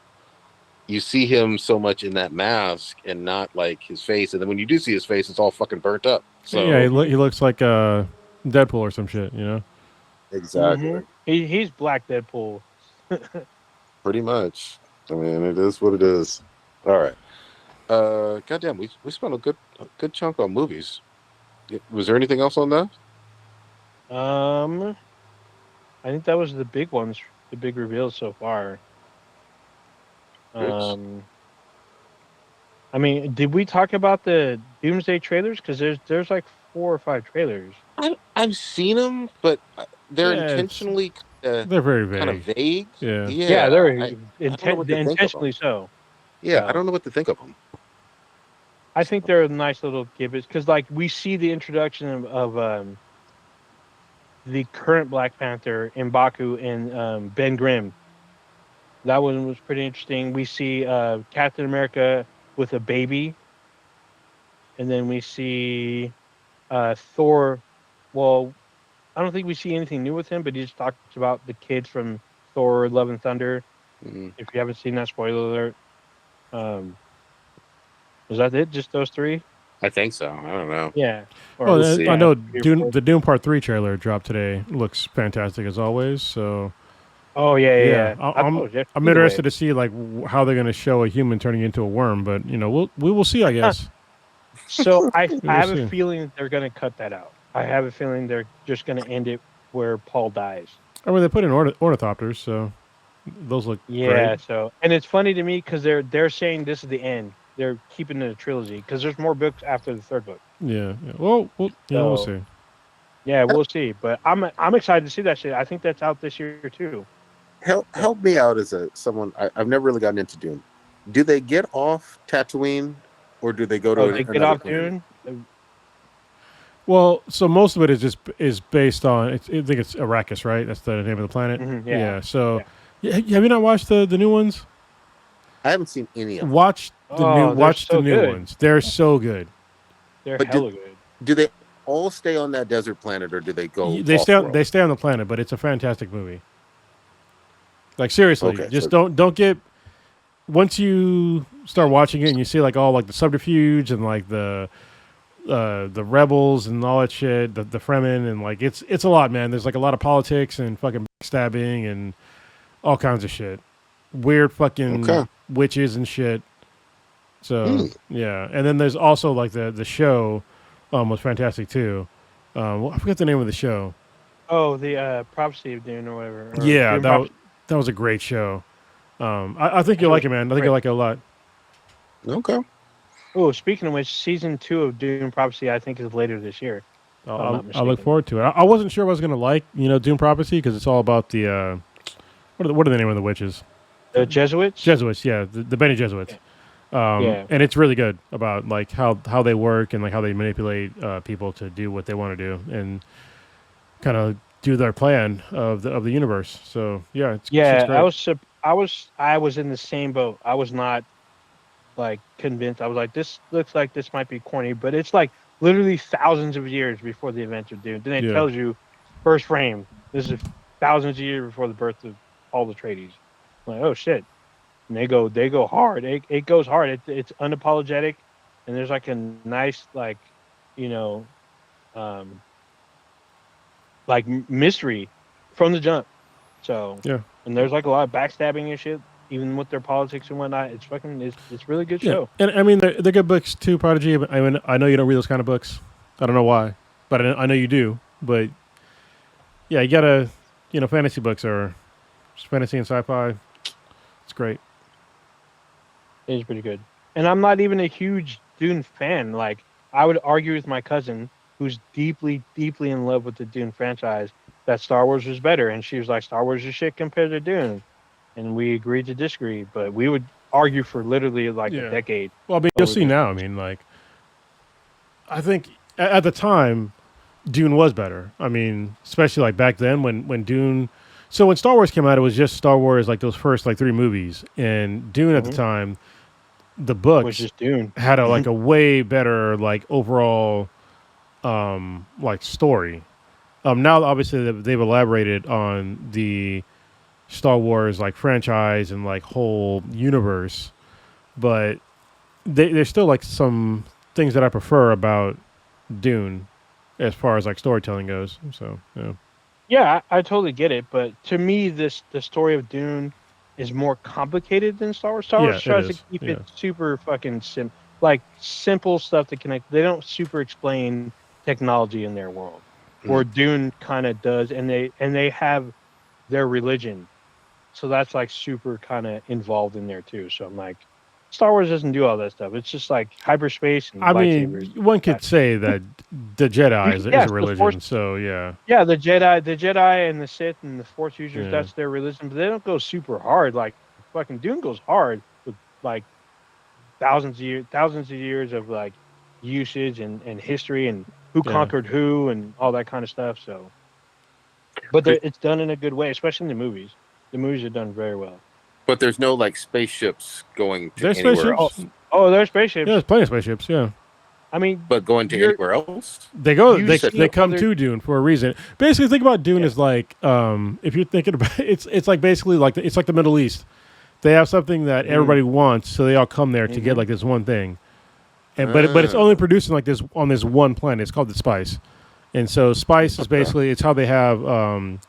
you see him so much in that mask and not like his face, and then when you do see his face, it's all fucking burnt up. So yeah, he looks like Deadpool or some shit, you know. Exactly. Mm-hmm. He's Black Deadpool. Pretty much. I mean, it is what it is. All right. Goddamn, we spent a good chunk on movies. Was there anything else on that? I think that was the big ones, the big reveals so far. I mean, did we talk about the Doomsday trailers? Because there's like 4 or 5 trailers. I've seen them, but they're intentionally they're very vague. Kind of vague. Yeah, they're intentionally so. Yeah, I don't know what to think of them. I think they're nice little gibbets because, like, we see the introduction of the current Black Panther in M'Baku and Ben Grimm. That one was pretty interesting. We see Captain America with a baby, and then we see Thor. Well, I don't think we see anything new with him, but he just talks about the kids from Thor: Love and Thunder. Mm-hmm. If you haven't seen that, spoiler alert. Was that it? Just those 3? I think so. I don't know. Yeah. Well, I know the Dune Part 3 trailer dropped today. Looks fantastic as always. So. Oh yeah. I'm interested to see like how they're going to show a human turning into a worm, but you know we will see, I guess. So I have a feeling that they're going to cut that out. I have a feeling they're just going to end it where Paul dies. I mean, they put in ornithopters, so those look great. So and it's funny to me because they're saying this is the end. They're keeping it a trilogy because there's more books after the 3rd book. Yeah. Well, we'll see. Yeah, we'll see. But I'm excited to see that shit. I think that's out this year too. Help me out as someone. I've never really gotten into Dune. Do they get off Tatooine, or do they go to? They get off Dune. Well, so most of it is based on. I think it's Arrakis, right? That's the name of the planet. Mm-hmm, yeah. So, have you not watched the new ones? I haven't seen any of them. Watch the new ones. They're so good. They're hella good. Do they all stay on that desert planet, or do they go? They stay on the planet, but it's a fantastic movie. Like seriously, just don't get. Once you start watching it and you see like all like the subterfuge and like the rebels and all that shit, the Fremen, and like it's a lot, man. There's like a lot of politics and fucking stabbing and all kinds of shit. Weird fucking witches and shit. So yeah, and then there's also like the show was fantastic too. I forget the name of the show. Oh, the Prophecy of Dune or whatever. That was a great show. I think you'll like it, man. I think you'll like it a lot. Okay. Oh, speaking of which, season 2 of Dune Prophecy, I think, is later this year. I'll look forward to it. I wasn't sure I was going to like, Dune Prophecy because it's all about the what are the name of the witches? The Jesuits. Jesuits, yeah, the Bene Jesuits. And it's really good about like how they work and like how they manipulate people to do what they want to do and kind of do their plan of the universe. So yeah, it's great. I was in the same boat. I was not like convinced. I was like, this looks like this might be corny, but it's like literally thousands of years before the events of Dune. Then it Yeah. tells you first frame. This is thousands of years before the birth of all the Atreides. Like, oh shit. And they go hard. It goes hard. It's unapologetic, and there's like a nice you know, um, mystery from the jump. So Yeah. and there's like a lot of backstabbing and shit, even with their politics and whatnot. It's really good Yeah. show. And I mean, they're good books too, Prodigy. I mean, I know you don't read those kind of books. I don't know why, but I know you do. But yeah, you gotta, fantasy books are fantasy and sci-fi. It's great. It is pretty good. And I'm not even a huge Dune fan. Like I would argue with my cousin, who's deeply, deeply in love with the Dune franchise, that Star Wars was better, and she was like, "Star Wars is shit compared to Dune," and we agreed to disagree. But we would argue for literally like a Yeah. decade. Well, I mean, you'll see now. I mean, like, I think at the time, Dune was better. I mean, especially like back then when Dune. So when Star Wars came out, it was just Star Wars, like those first like 3 movies, and Dune at the time, the books was just Dune had a way better like overall like story. Now obviously they've elaborated on the Star Wars like franchise and like whole universe, but there's still like some things that I prefer about Dune as far as like storytelling goes. So yeah. Yeah, I totally get it, but to me, the story of Dune is more complicated than Star Wars. Star Wars tries to keep it super fucking simple stuff to connect. They don't super explain technology in their world, where Dune kind of does, and they have their religion, so that's like super kind of involved in there too. So I'm like, Star Wars doesn't do all that stuff. It's just like hyperspace and lightsabers. Mean, one could say that the Jedi is a religion. So yeah. Yeah, the Jedi and the Sith and the Force users, that's their religion. But they don't go super hard. Like fucking Dune goes hard with like thousands of years of like usage and history and who conquered who and all that kind of stuff. So, but it's done in a good way, especially in the movies. The movies are done very well. But there's no like spaceships going to anywhere else. Oh, there's spaceships. Yeah, there's plenty of spaceships. Yeah. I mean, but going to anywhere else? They go. They come to Dune for a reason. Basically, think about Dune as like, if you're thinking about it's like basically like it's like the Middle East. They have something that everybody wants, so they all come there to get like this one thing. And but it's only producing like this on this one planet. It's called the Spice. And so spice is basically it's how they have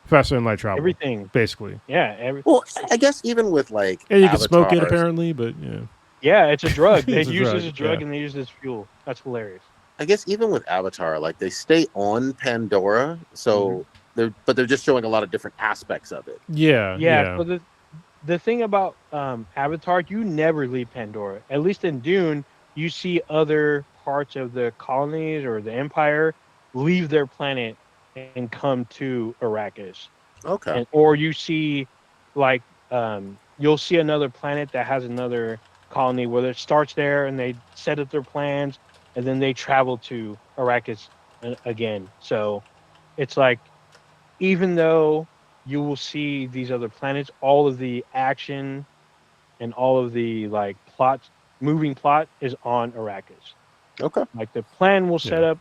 faster than light travel. Everything basically. Yeah. Well, I guess even with like you can smoke it apparently, but yeah. Yeah, it's a drug. They use it as a drug and they use it as fuel. That's hilarious. I guess even with Avatar, like they stay on Pandora, so they're just showing a lot of different aspects of it. Yeah. So the thing about Avatar, you never leave Pandora. At least in Dune, you see other parts of the colonies or the Empire leave their planet and come to Arrakis. Okay. Or you see, like, you'll see another planet that has another colony where it starts there and they set up their plans and then they travel to Arrakis again. So it's like, even though you will see these other planets, all of the action and all of the like moving plot is on Arrakis. Okay. Like the plan will set up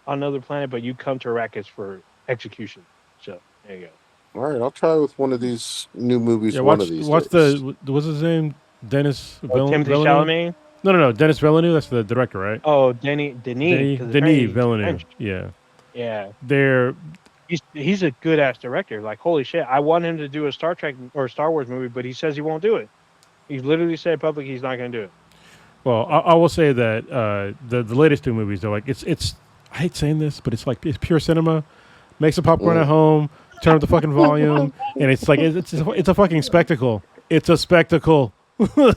on another planet, but you come to Arrakis for execution. So there you go. All right, I'll try with one of these new movies. One of these. What's his name? Denis Timothy Chalamet? No. Denis Villeneuve. That's the director, right? Oh, Denis Villeneuve. Yeah. He's a good ass director. Like, holy shit! I want him to do a Star Trek or Star Wars movie, but he says he won't do it. He's literally said publicly he's not going to do it. Well, I will say that the latest 2 movies, they're like it's. I hate saying this, but it's like it's pure cinema. Make some popcorn at home. Turn up the fucking volume, and it's like it's a fucking spectacle. It's a spectacle.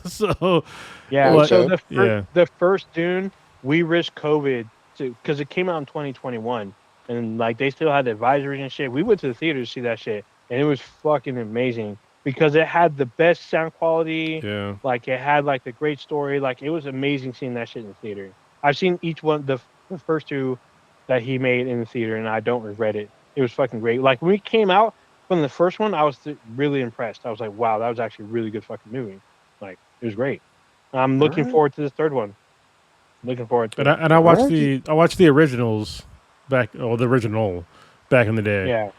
So yeah. So the first Dune, we risked COVID because it came out in 2021, and like they still had advisories and shit. We went to the theater to see that shit, and it was fucking amazing because it had the best sound quality. Yeah. Like it had like the great story. Like it was amazing seeing that shit in the theater. I've seen each one the first 2 that he made in the theater, and I don't regret it. It was fucking great. Like when we came out from the first one, I was really impressed. I was like, wow, that was actually a really good fucking movie. Like it was great. I'm looking forward to the third one. Looking forward to it. And I watched the originals the original back in the day. Yeah.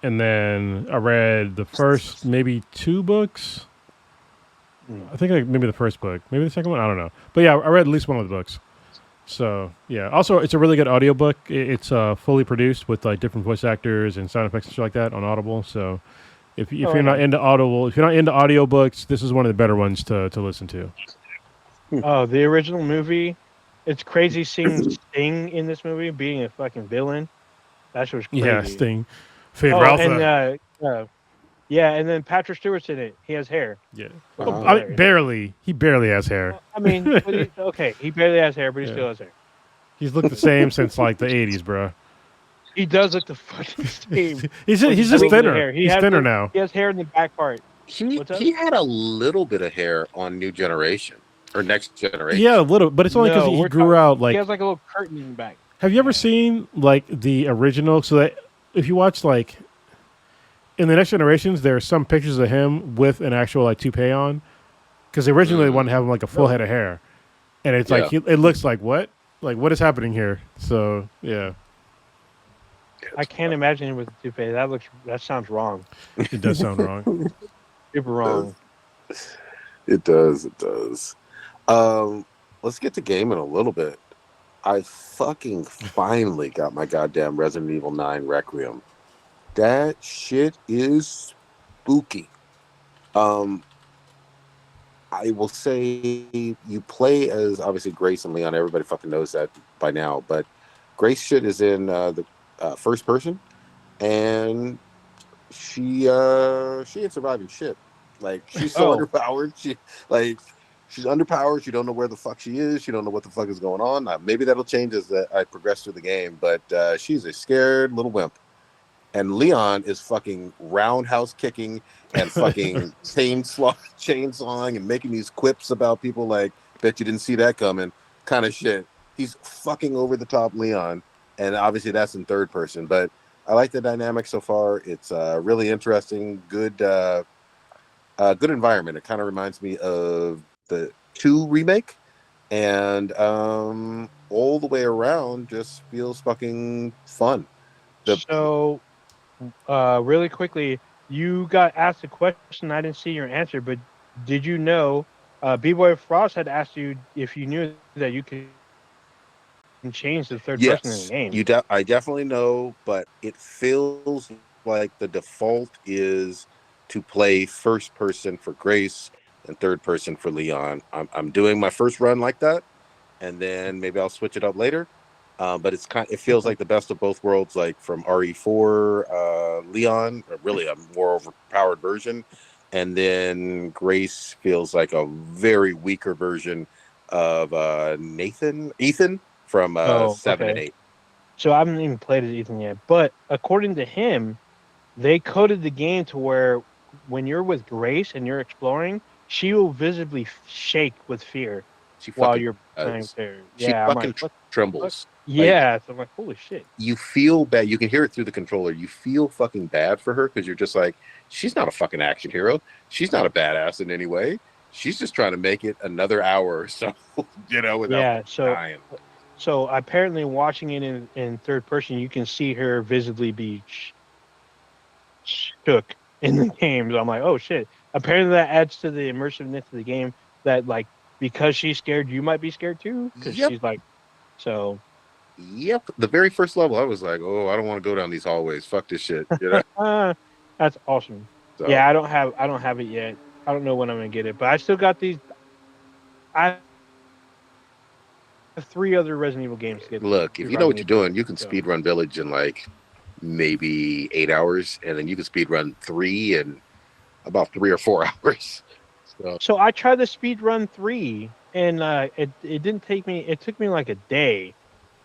And then I read the first maybe 2 books. I think maybe the first book, maybe the second one. I don't know, but yeah, I read at least one of the books. So yeah, also it's a really good audiobook. It's fully produced with like different voice actors and sound effects and shit like that on Audible. So if you're not into audiobooks, this is one of the better ones to listen to. Oh, the original movie. It's crazy seeing Sting in this movie being a fucking villain. That was crazy. Yeah, Sting. Fade Oh, Ralpha. and yeah, and then Patrick Stewart's in it. He has hair. Yeah, barely. He barely has hair. I mean, he barely has hair, but he still has hair. He's looked the same since like the 80s, bro. He does look the fucking same. he's just thinner. He's thinner now. He has hair in the back part. He had a little bit of hair on New Generation or Next Generation. Yeah, a little, but it's only because he grew out. Like he has like a little curtain in the back. Have you ever seen like the original? So that if you watch like in the Next Generations, there are some pictures of him with an actual like toupee on, because originally they wanted to have him like a full head of hair, and it's like it looks like what is happening here? So yeah. I can't imagine him with a toupee. That sounds wrong. It does sound wrong. Super wrong. It does. Let's get to gaming a little bit. I fucking finally got my goddamn Resident Evil 9 Requiem. That shit is spooky. I will say you play as obviously Grace and Leon. Everybody fucking knows that by now, but Grace shit is in the first person, and she ain't surviving shit. Like, she's so underpowered. She's underpowered. You don't know where the fuck she is. You don't know what the fuck is going on. Maybe that'll change as I progress through the game, but she's a scared little wimp. And Leon is fucking roundhouse kicking and fucking chainsawing and making these quips about people like, bet you didn't see that coming kind of shit. He's fucking over the top Leon. And obviously that's in third person, but I like the dynamic so far. It's really interesting, good environment. It kind of reminds me of the 2 remake, and all the way around just feels fucking fun. So, really quickly, you got asked a question. I didn't see your answer, but did you know B-Boy Frost had asked you if you knew that you could change the third person in the game? I definitely know, but it feels like the default is to play first person for Grace and third person for Leon. I'm doing my first run like that, and then maybe I'll switch it up later. But it feels like the best of both worlds, like from RE4 Leon, really a more overpowered version, and then Grace feels like a very weaker version of Ethan from 7 and 8. So I haven't even played as Ethan yet, but according to him, they coded the game to where when you're with Grace and you're exploring, she will visibly shake with fear while you're playing there. She fucking trembles. Yeah, so I'm like, holy shit. You feel bad. You can hear it through the controller. You feel fucking bad for her because you're just like, she's not a fucking action hero. She's not a badass in any way. She's just trying to make it another hour or so, without dying. So apparently watching it in third person, you can see her visibly be shook in the game. So I'm like, oh shit. Apparently that adds to the immersiveness of the game, that like, because she's scared, you might be scared too. Because she's like, so. Yep. The very first level, I was like, oh, I don't want to go down these hallways. Fuck this shit. That's awesome. So. Yeah, I don't have it yet. I don't know when I'm gonna get it, but I still got these. I have 3 other Resident Evil games to get. Look, if you know what you're doing, you can speedrun Village in like maybe 8 hours, and then you can speedrun 3 in about 3 or 4 hours. So I tried to speedrun 3, and it didn't take me. It took me like a day,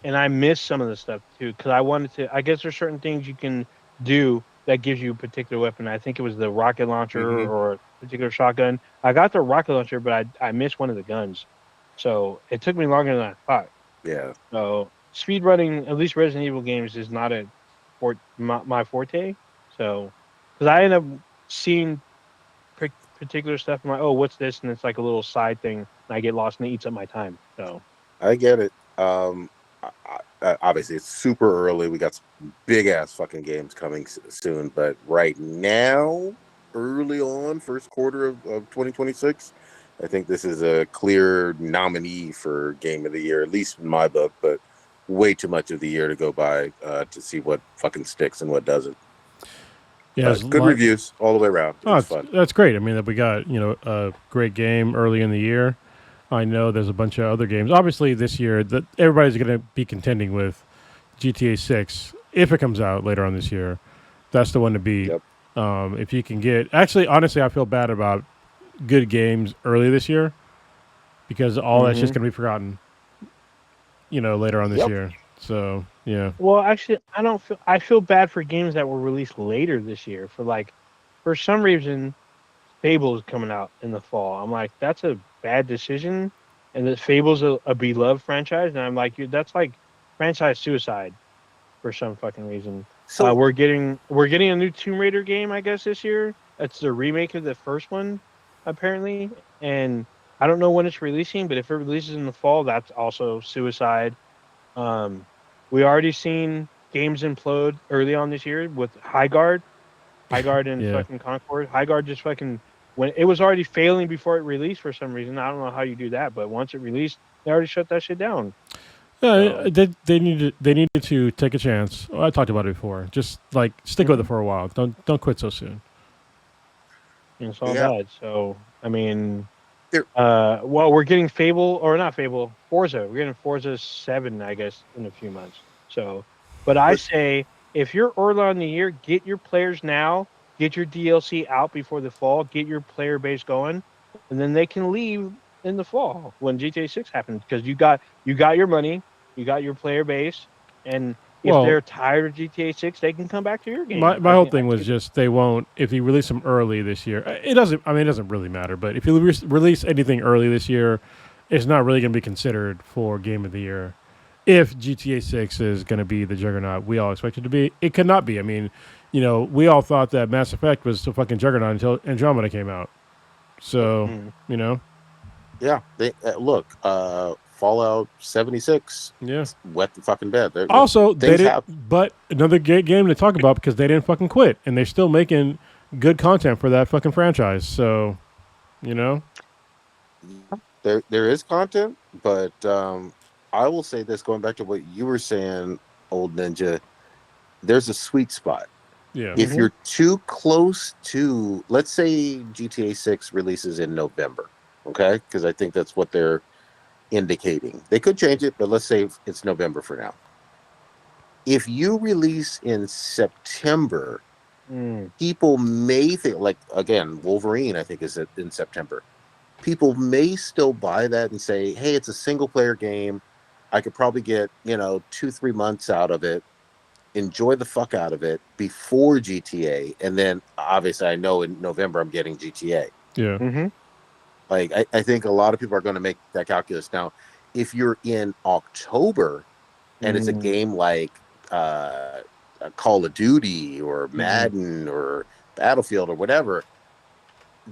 and I missed some of the stuff too because I wanted to. I guess there's certain things you can do that gives you a particular weapon. I think it was the rocket launcher or a particular shotgun. I got the rocket launcher, but I missed one of the guns. So it took me longer than I thought. Yeah. So speedrunning, at least Resident Evil games, is not my forte. So, because I end up seeing particular stuff, I'm like, oh, what's this? And it's like a little side thing, and I get lost, and it eats up my time. So I get it. Obviously, it's super early. We got some big ass fucking games coming soon, but right now, early on, first quarter of 2026, I think this is a clear nominee for Game of the Year, at least in my book. But way too much of the year to go by to see what fucking sticks and what doesn't. Yeah, But good reviews all the way around. It's fun. That's great. I mean, that we got a great game early in the year. I know there's a bunch of other games. Obviously, this year that everybody's going to be contending with GTA 6 if it comes out later on this year. That's the one to beat. Yep. If you can get, actually, honestly, I feel bad about good games early this year because all that's just going to be forgotten. Later on this year. So yeah. Well, actually, I feel bad for games that were released later this year. For some reason, Fable is coming out in the fall. I'm like, that's a bad decision, and that Fable's a beloved franchise, and I'm like, that's like franchise suicide for some fucking reason. So we're getting a new Tomb Raider game, I guess, this year. It's the remake of the first one, apparently, and I don't know when it's releasing, but if it releases in the fall, that's also suicide. We already seen games implode early on this year with Highguard and fucking Concord. Highguard just fucking when it was already failing before it released for some reason. I don't know how you do that, but once it released, they already shut that shit down. Yeah, they needed to take a chance. I talked about it before. Just like stick with it for a while. Don't quit so soon. And it's all bad. So I mean, we're getting Forza. We're getting Forza 7, I guess, in a few months. So, but I say if you're early on the year, get your players now, get your DLC out before the fall, get your player base going, and then they can leave in the fall when GTA 6 happens because you got your money, you got your player base, and if they're tired of GTA 6, they can come back to your game. My whole thing was just they won't, if you release them early this year, it doesn't really matter, but if you release anything early this year, it's not really going to be considered for Game of the Year. If GTA 6 is going to be the juggernaut we all expect it to be, it could not be. I mean, we all thought that Mass Effect was the fucking juggernaut until Andromeda came out. So, Yeah, look, Fallout 76. Yeah, wet the fucking bed. Also, but another great game to talk about because they didn't fucking quit and they're still making good content for that fucking franchise. So, there is content, but I will say this, going back to what you were saying, Old Ninja. There's a sweet spot. Yeah. If you're too close to, let's say GTA 6 releases in November, okay? Because I think that's what they're indicating. They could change it, but let's say it's November for now. If you release in September, people may think, like, again, Wolverine, I think, is in September. People may still buy that and say, hey, it's a single player game. I could probably get, 2-3 months out of it, enjoy the fuck out of it before GTA. And then obviously I know in November I'm getting GTA. Yeah. Mm-hmm. Like, I think a lot of people are going to make that calculus. Now, if you're in October and it's a game like Call of Duty or Madden or Battlefield or whatever,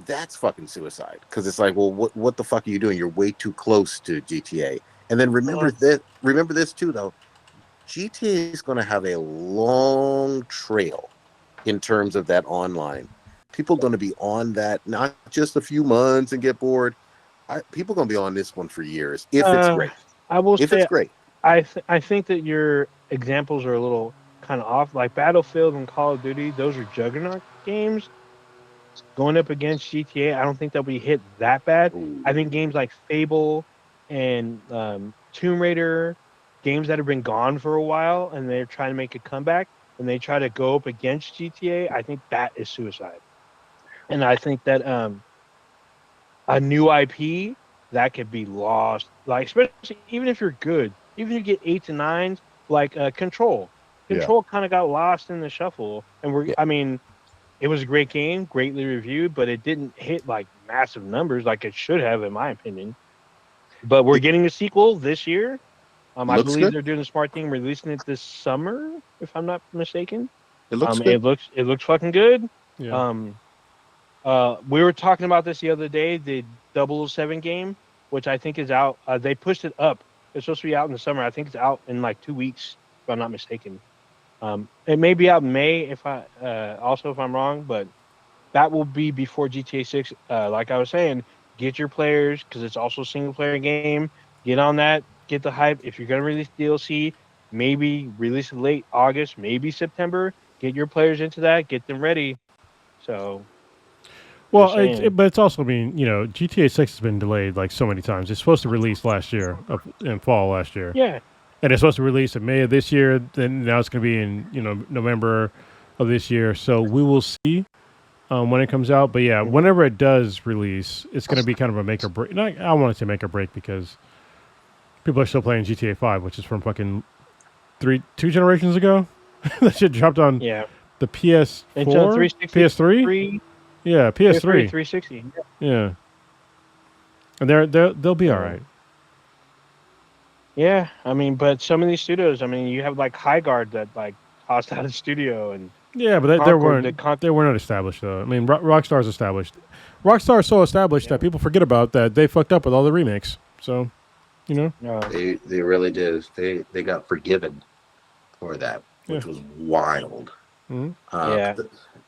that's fucking suicide. Because it's like, well, what the fuck are you doing? You're way too close to GTA. And then remember this too, though. GTA is going to have a long trail in terms of that online. People are going to be on that not just a few months and get bored. People are going to be on this one for years if it's great. I will say it's great. I think that your examples are a little kind of off. Like Battlefield and Call of Duty, those are juggernaut games. Going up against GTA, I don't think they'll be hit that bad. Ooh. I think games like Fable and Tomb Raider, games that have been gone for a while and they're trying to make a comeback and they try to go up against GTA, I think that is suicide. And I think that a new IP that could be lost, like especially even if you're good, even if you get 8 to 9s, like Control kind of got lost in the shuffle. And I mean, it was a great game, greatly reviewed, but it didn't hit like massive numbers like it should have, in my opinion. But we're getting a sequel this year. I believe they're doing a smart thing, releasing it this summer, if I'm not mistaken. It looks good. It looks fucking good. Yeah. We were talking about this the other day, the 007 game, which I think is out. They pushed it up It's supposed to be out in the summer. I think it's out in like 2 weeks, if I'm not mistaken. It may be out in May if I'm wrong, but that will be before GTA 6. Like I was saying, get your players because it's also a single player game. Get on that, get the hype. If you're gonna release DLC, maybe release it late August, maybe September. Get your players into that, get them ready. So, well, but it's also GTA 6 has been delayed like so many times. It's supposed to release last year in fall last year. Yeah. And it's supposed to release in May of this year. Then now it's going to be in November of this year. So we will see when it comes out. But yeah, whenever it does release, it's going to be kind of a make or break. I don't want to say make or break because people are still playing GTA 5, which is from fucking 2 generations ago. That shit dropped on the PS4, PS3. Yeah, PS3, 360. Yeah, and they'll be all right. Yeah, I mean, but some of these studios, I mean, you have like High Guard that like tossed out of the studio, and yeah, but they were not established though. I mean, Rockstar's established. Rockstar's so established that people forget about that they fucked up with all the remakes. So, they really did. They got forgiven for that, which was wild. Mm-hmm.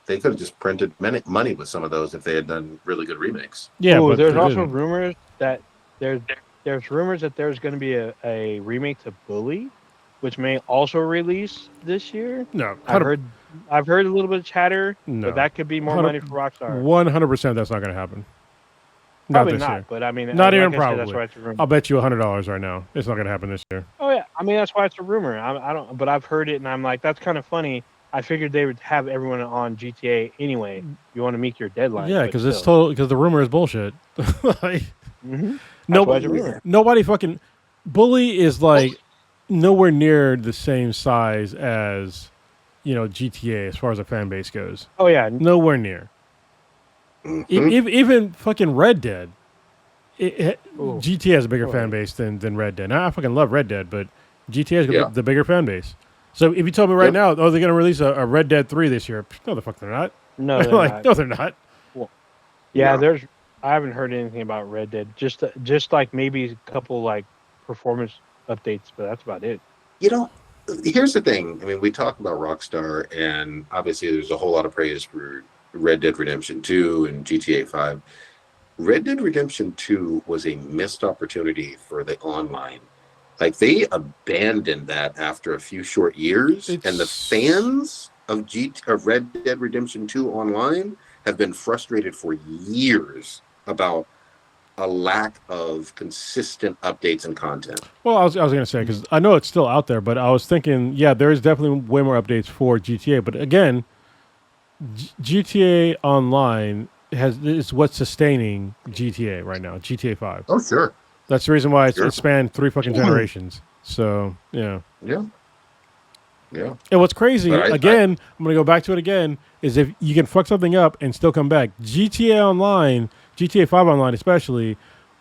They could have just printed money with some of those if they had done really good remakes. Yeah, but there's also rumors that there's rumors that there's going to be a remake to Bully, which may also release this year. No, I've heard a little bit of chatter, but that could be more money for Rockstar. 100% that's not going to happen. Probably not year. But I mean, not even probably. That's why it's a rumor. I'll bet you $100 right now. It's not going to happen this year. Oh yeah, I mean that's why it's a rumor. I don't, but I've heard it, and I'm like, that's kind of funny. I figured they would have everyone on GTA anyway. You want to meet your deadline. Yeah, because it's total. Because the rumor is bullshit. Nobody fucking Bully is like nowhere near the same size as GTA as far as the fan base goes. Oh yeah, nowhere near. Even fucking Red Dead. GTA has a bigger fan base than Red Dead. Now, I fucking love Red Dead, but GTA has the bigger fan base. So if you told me right now, they're going to release a Red Dead 3 this year. No, the fuck they're not. No, they're not. No, they're not. Well, I haven't heard anything about Red Dead. Just like maybe a couple like performance updates, but that's about it. Here's the thing. I mean, we talk about Rockstar, and obviously there's a whole lot of praise for Red Dead Redemption 2 and GTA 5. Red Dead Redemption 2 was a missed opportunity for the online. Like, they abandoned that after a few short years, and the fans of Red Dead Redemption 2 online have been frustrated for years about a lack of consistent updates and content. Well, I was going to say, because I know it's still out there, but I was thinking, there is definitely way more updates for GTA. But again, GTA Online is what's sustaining GTA right now, GTA 5. Oh, sure. That's the reason why it spanned 3 fucking generations. So, Yeah. And what's crazy, I'm going to go back to it again, is if you can fuck something up and still come back. GTA 5 Online especially,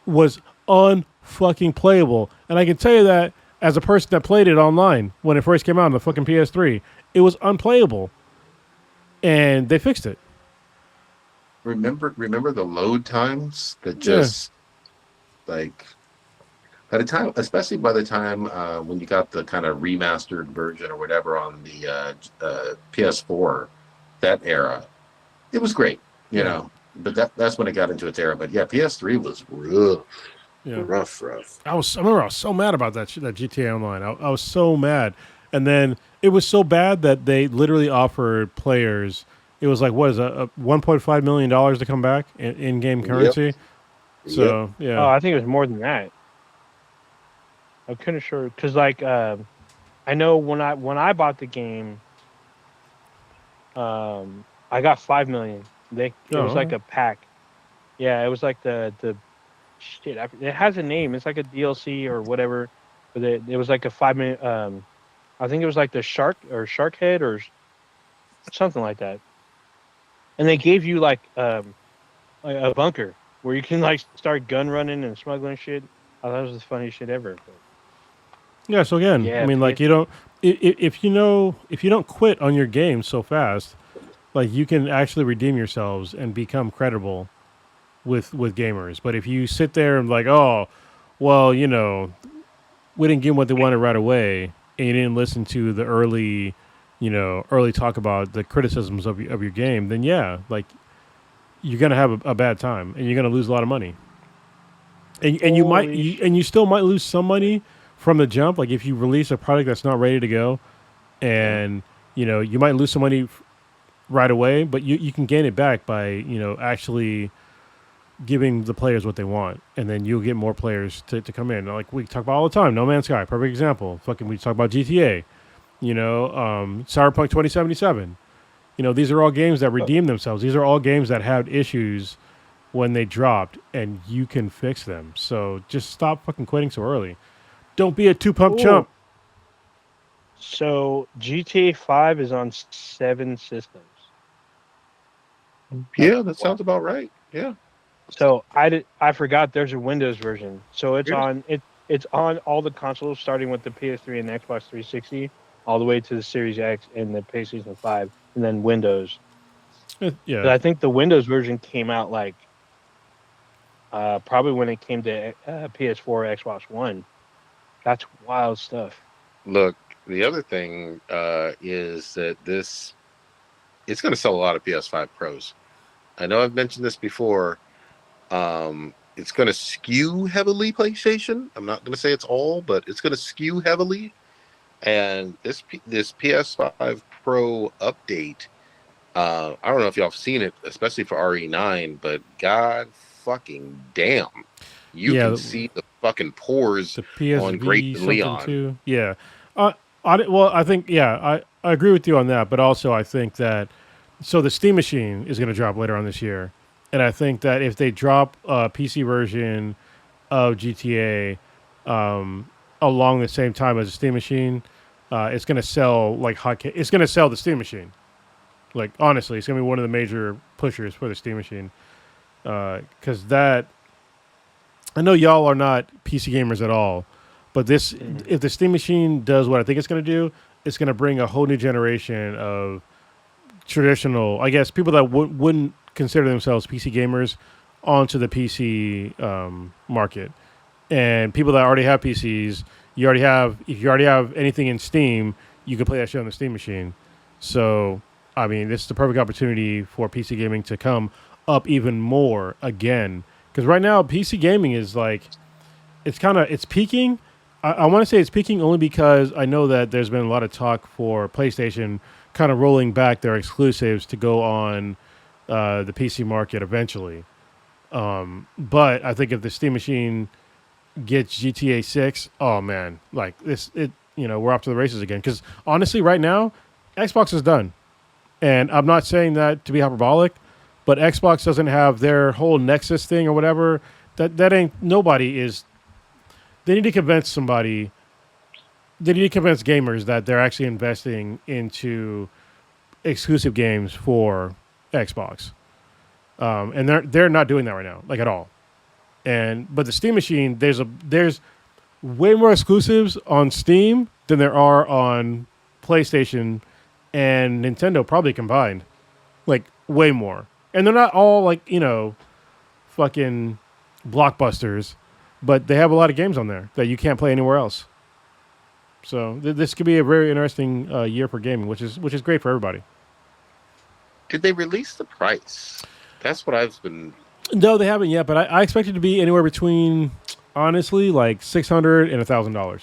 was unfucking playable. And I can tell you that as a person that played it online when it first came out on the fucking PS3. It was unplayable. And they fixed it. Remember the load times that just like by the time, especially by the time when you got the kind of remastered version or whatever on the PS4, that era, it was great, you know. But that's when it got into its era. But PS3 was rough. I remember I was so mad about that GTA Online. I was so mad, and then it was so bad that they literally offered players. It was like, what is a $1.5 million to come back in game currency? Yep. So Oh, I think it was more than that. I'm kind of sure because I know when I bought the game, I got 5 million. It was like a pack. Yeah, it was like the shit. It has a name. It's like a DLC or whatever. But it was like a 5 minute. I think it was like the shark head or something like that. And they gave you like a bunker where you can like start gun running and smuggling shit. I thought it was the funniest shit ever. But... Yeah. So again, I mean, like if you don't quit on your game so fast, like you can actually redeem yourselves and become credible with gamers. But if you sit there and like, oh, well, we didn't get what they wanted right away, and you didn't listen to the early talk about the criticisms of your game, then yeah, like you're gonna have a bad time, and you're gonna lose a lot of money, and you still might lose some money from the jump. Like if you release a product that's not ready to go, and you might lose some money right away, but you can gain it back by actually giving the players what they want, and then you'll get more players to come in. Like we talk about all the time, No Man's Sky, perfect example. Fucking, we talk about GTA, Cyberpunk 2077. These are all games that redeem themselves. These are all games that had issues when they dropped, and you can fix them. So just stop fucking quitting so early. Don't be a two-pump chump. So GTA 5 is on 7 systems. Yeah, that sounds about right. Yeah. So I forgot there's a Windows version. So it's on all the consoles, starting with the PS3 and the Xbox 360, all the way to the Series X and the PlayStation 5, and then Windows. Yeah. But I think the Windows version came out like probably when it came to PS4, Xbox One. That's wild stuff. Look, the other thing is that it's going to sell a lot of PS5 Pros. I know I've mentioned this before. It's going to skew heavily PlayStation. I'm not going to say it's all, but it's going to skew heavily. And this PS5 Pro update, I don't know if y'all have seen it, especially for RE9, but god fucking damn, you can see the fucking pores on Great Leon. Too. Yeah. I think, I agree with you on that, but also I think that, so the Steam Machine is going to drop later on this year. And I think that if they drop a PC version of GTA along the same time as the Steam Machine, it's going to sell like hotcakes. It's going to sell the Steam Machine. Like, honestly, it's going to be one of the major pushers for the Steam Machine. Because I know y'all are not PC gamers at all, but if the Steam Machine does what I think it's going to do, it's going to bring a whole new generation of traditional, I guess, people that wouldn't consider themselves PC gamers onto the PC market. And people that already have PCs, if you already have anything in Steam, you can play that shit on the Steam Machine. So, I mean, this is the perfect opportunity for PC gaming to come up even more again. Because right now, PC gaming is like, it's peaking. I want to say it's peaking only because I know that there's been a lot of talk for PlayStation kind of rolling back their exclusives to go on the PC market eventually. But I think if the Steam Machine gets GTA 6, oh man, like we're off to the races again. Because honestly, right now, Xbox is done. And I'm not saying that to be hyperbolic, but Xbox doesn't have their whole Nexus thing or whatever. That ain't, nobody is. They need to convince somebody. They need to convince gamers that they're actually investing into exclusive games for Xbox, and they're not doing that right now, like at all. But the Steam Machine, there's way more exclusives on Steam than there are on PlayStation and Nintendo probably combined, like way more. And they're not all like fucking blockbusters, but they have a lot of games on there that you can't play anywhere else. So this could be a very interesting year for gaming, which is great for everybody. Did they release the price? That's what I've been. No, they haven't yet, but I expect it to be anywhere between, honestly, like $600 and $1,000.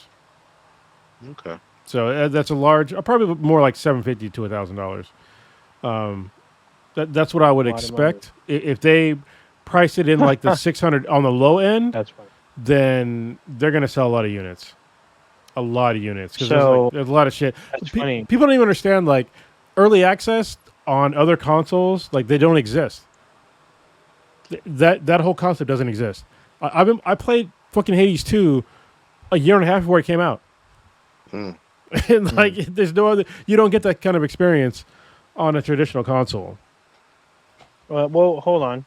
Okay. So that's a large, probably more like $750 to $1,000. That's what I would expect. If they price it in like the 600 on the low end, that's fine. Then they're going to sell a lot of units. A lot of units. Because there's a lot of shit. That's funny. People don't even understand, like, early access on other consoles, like, they don't exist. That whole concept doesn't exist. I played fucking Hades 2 a year and a half before it came out. And, like, there's no other... You don't get that kind of experience on a traditional console. Well, hold on.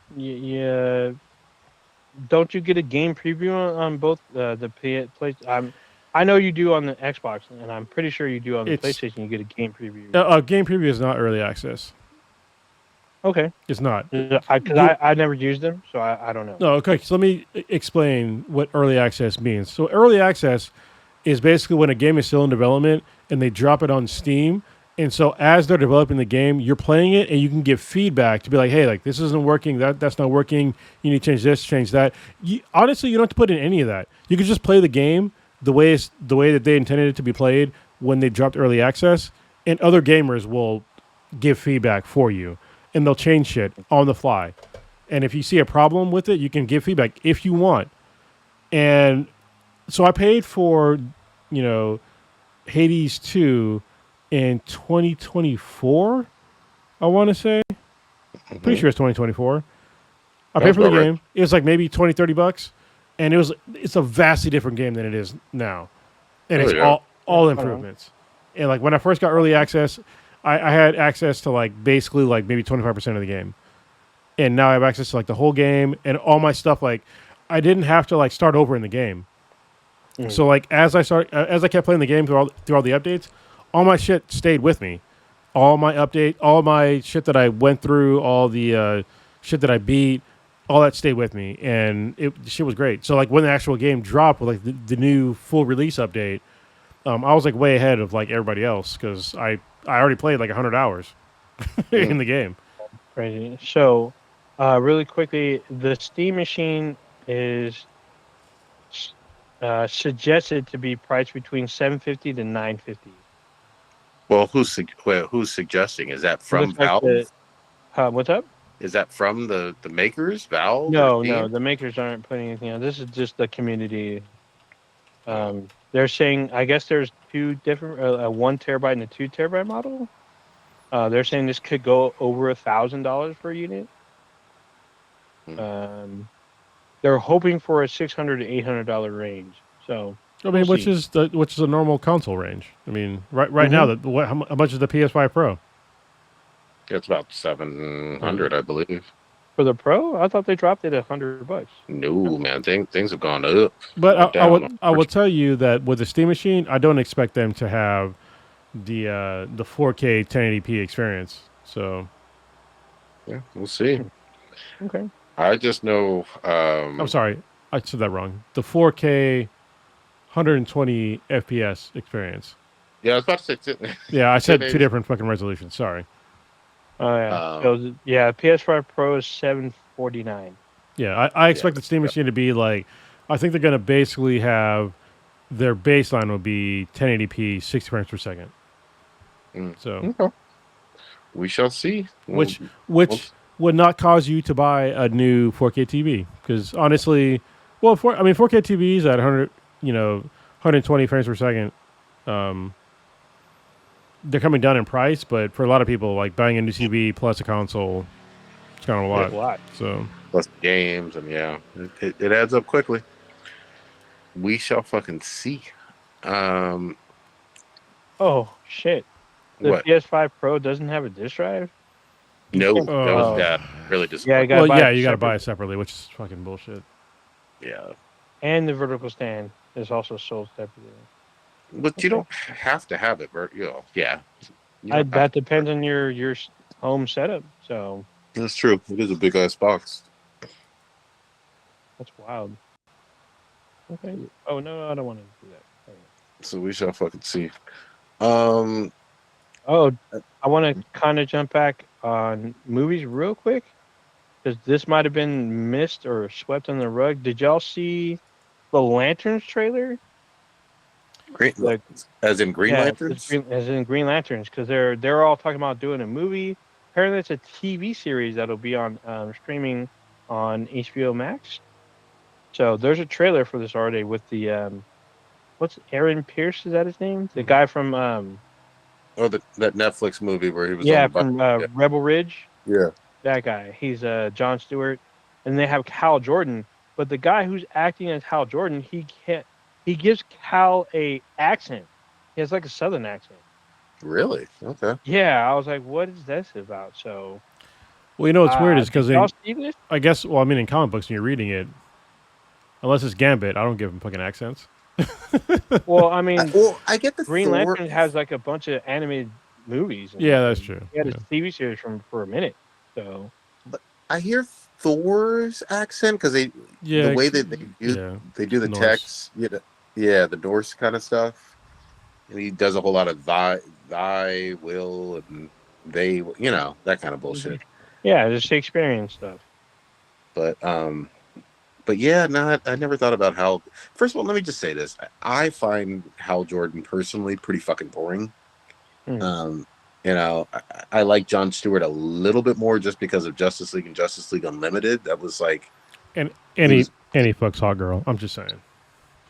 Don't you get a game preview on both the PlayStation? I know you do on the Xbox, and I'm pretty sure you do on the PlayStation. You get a game preview. Game preview is not early access. Okay. It's not. Because I never used them, so I don't know. No, okay. So let me explain what early access means. So early access is basically when a game is still in development and they drop it on Steam. And so as they're developing the game, you're playing it and you can give feedback to be like, hey, like this isn't working, that's not working. You need to change this, change that. Honestly, you don't have to put in any of that. You can just play the game the way that they intended it to be played when they dropped early access, and other gamers will give feedback for you, and they'll change shit on the fly. And if you see a problem with it, you can give feedback if you want. And so I paid for, Hades 2 in 2024, I want to say. Pretty sure it's 2024. I paid for the game. Right. It was like maybe $20-$30, and it's a vastly different game than it is now. And it's all improvements. And like when I first got early access, I had access to like basically like maybe 25% of the game. And now I have access to like the whole game and all my stuff. Like I didn't have to like start over in the game. So like as I kept playing the game through all the updates, all my shit stayed with me. All my shit that I went through, all the shit that I beat, all that stayed with me, and shit was great. So like when the actual game dropped with like the new full release update, I was like way ahead of like everybody else because I already played like 100 hours in the game. Crazy. So, really quickly, the Steam machine is suggested to be priced between $750 to $950. Well, who's suggesting? Is that from Valve? What's up? Is that from the makers, Valve? No, the makers aren't putting anything on. This is just the community. They're saying, I guess there's two different, a 1 terabyte and a 2 terabyte model. They're saying this could go over $1,000 per unit. They're hoping for a $600 to $800 range. So I mean, which is a normal console range. I mean, right now, how much is the PS5 Pro? It's about $700, I believe. For the Pro, I thought they dropped it $100. No, man, things have gone up. But I will tell you that with the Steam machine, I don't expect them to have the 4K 1080p experience. So yeah, we'll see. Okay. I just know. I'm sorry, I said that wrong. The 4K 120 FPS experience. Yeah, I was about to say. Yeah, I said two different fucking resolutions. Sorry. Oh yeah. PS5 Pro is $749. Yeah, I expect the Steam machine to be like. I think they're going to basically have their baseline will be 1080p 60 frames per second. So we shall see. Which would not cause you to buy a new 4K TV because honestly, 4K TVs at 120 frames per second, they're coming down in price, but for a lot of people, like buying a new TV plus a console, it's kind of a lot. So plus games and it adds up quickly. We shall fucking see. Oh shit! The PS5 Pro doesn't have a disc drive. No, that was really disappointing. You got to buy it separately, which is fucking bullshit. Yeah, and the vertical stand is also sold separately. But you don't have to have it, yeah. That depends on your home setup. So that's true. It is a big ass box. That's wild. Okay. Oh no, I don't want to do that. Okay. So we shall fucking see. I want to kind of jump back on movies real quick because this might have been missed or swept on the rug. Did y'all see the Lanterns trailer? As in Green Lanterns? As in Green Lanterns, because they're all talking about doing a movie. Apparently, it's a TV series that'll be on streaming on HBO Max. So there's a trailer for this already with the what's Aaron Pierce? Is that his name? The guy from that Netflix movie where he was from Rebel Ridge. Yeah, that guy. He's Jon Stewart, and they have Hal Jordan. But the guy who's acting as Hal Jordan, he gives Hal a accent. He has like a Southern accent. Really? Okay. Yeah, I was like, what is this about? So, well, what's weird is because I guess, well, I mean, in comic books, when you're reading it, unless it's Gambit, I don't give them fucking accents. Well, I mean, I get the Green Lantern has like a bunch of animated movies. Yeah, that's true. He had a TV series for a minute. So, but I hear Thor's accent because the way that they do the text. Yeah, the Norse kind of stuff. And he does a whole lot of thy will and they, that kind of bullshit. Yeah, the Shakespearean stuff. But yeah, no, I never thought about Hal. First of all, let me just say this: I find Hal Jordan personally pretty fucking boring. Um, I like Jon Stewart a little bit more just because of Justice League and Justice League Unlimited. That was like, and he fucks Hot Girl. I'm just saying.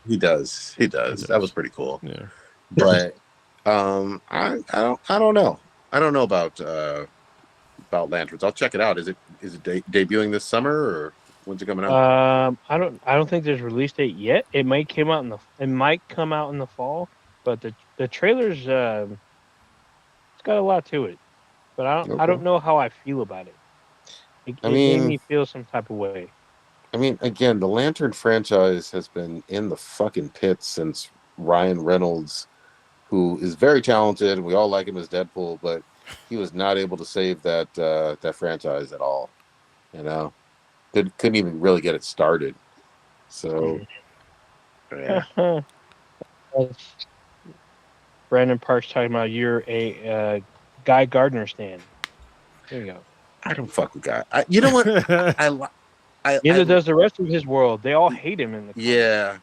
He does. That was pretty cool. Yeah. But I don't know. I don't know about Lanterns. I'll check it out. Is it debuting this summer or when's it coming out? I don't think there's a release date yet. It might come out in the fall, but the trailers it's got a lot to it. But I don't know how I feel about it. It made me feel some type of way. I mean, again, the Lantern franchise has been in the fucking pit since Ryan Reynolds, who is very talented, and we all like him as Deadpool, but he was not able to save that franchise at all. Couldn't even really get it started. So, yeah. Brandon Parks talking about you're a Guy Gardner stan. There you go. I don't fuck with Guy. You know what? Neither does the rest of his world. They all hate him in the comics. Yeah.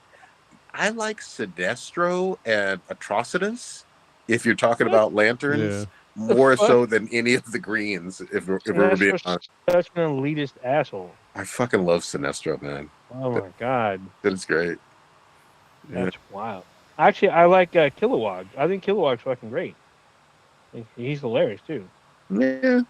I like Sinestro and Atrocitus, if you're talking about Lanterns, more so than any of the Greens, if we're being honest. Such an elitist asshole. I fucking love Sinestro, man. Oh my god. That's great. That's wild. Actually, I like Kilowog. I think Kilowog's fucking great. He's hilarious, too. Yeah.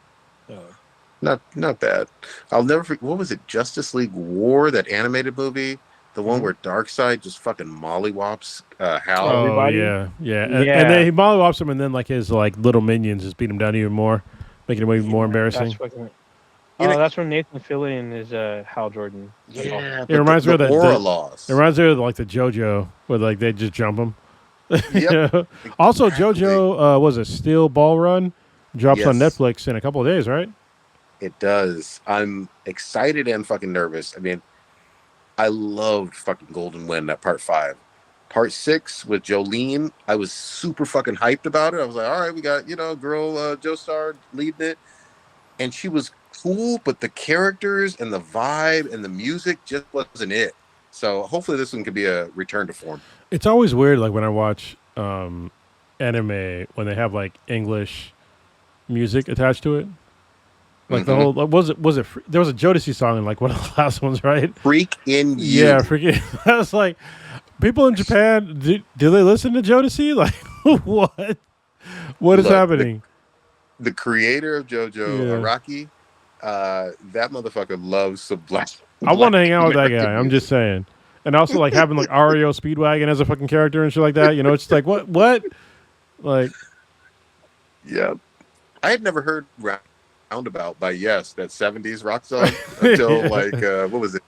Not bad. I'll never forget. What was it? Justice League War, that animated movie, the one where Darkseid just fucking mollywops Hal. Oh, everybody. Yeah. And then he mollywops him, and then like his little minions just beat him down even more, making him even more embarrassing. That's when Nathan Fillion is Hal Jordan. Yeah, it reminds me of the aura laws. It reminds me of like the JoJo, where like they just jump him. Yep. Also, JoJo was a Steel Ball Run, drops on Netflix in a couple of days, right? It does. I'm excited and fucking nervous. I mean, I loved fucking Golden Wind, that part 5. Part 6 with Jolene, I was super fucking hyped about it. I was like, all right, we got, girl Joestar leading it. And she was cool, but the characters and the vibe and the music just wasn't it. So hopefully this one could be a return to form. It's always weird, like when I watch anime, when they have like English music attached to it. Like the whole was it there was a Jodeci song in like one of the last ones, right? Freak in You. Yeah, Freak in You. I was like, people in Japan, do they listen to Jodeci? Like, what is happening? The creator of JoJo, Araki, that motherfucker loves some black. I want to hang out with that guy. I'm just saying. And also like having like Ario Speedwagon as a fucking character and shit like that. It's just like what? Like, yeah, I had never heard Roundabout by Yes, that 70s rock song, until like what was it?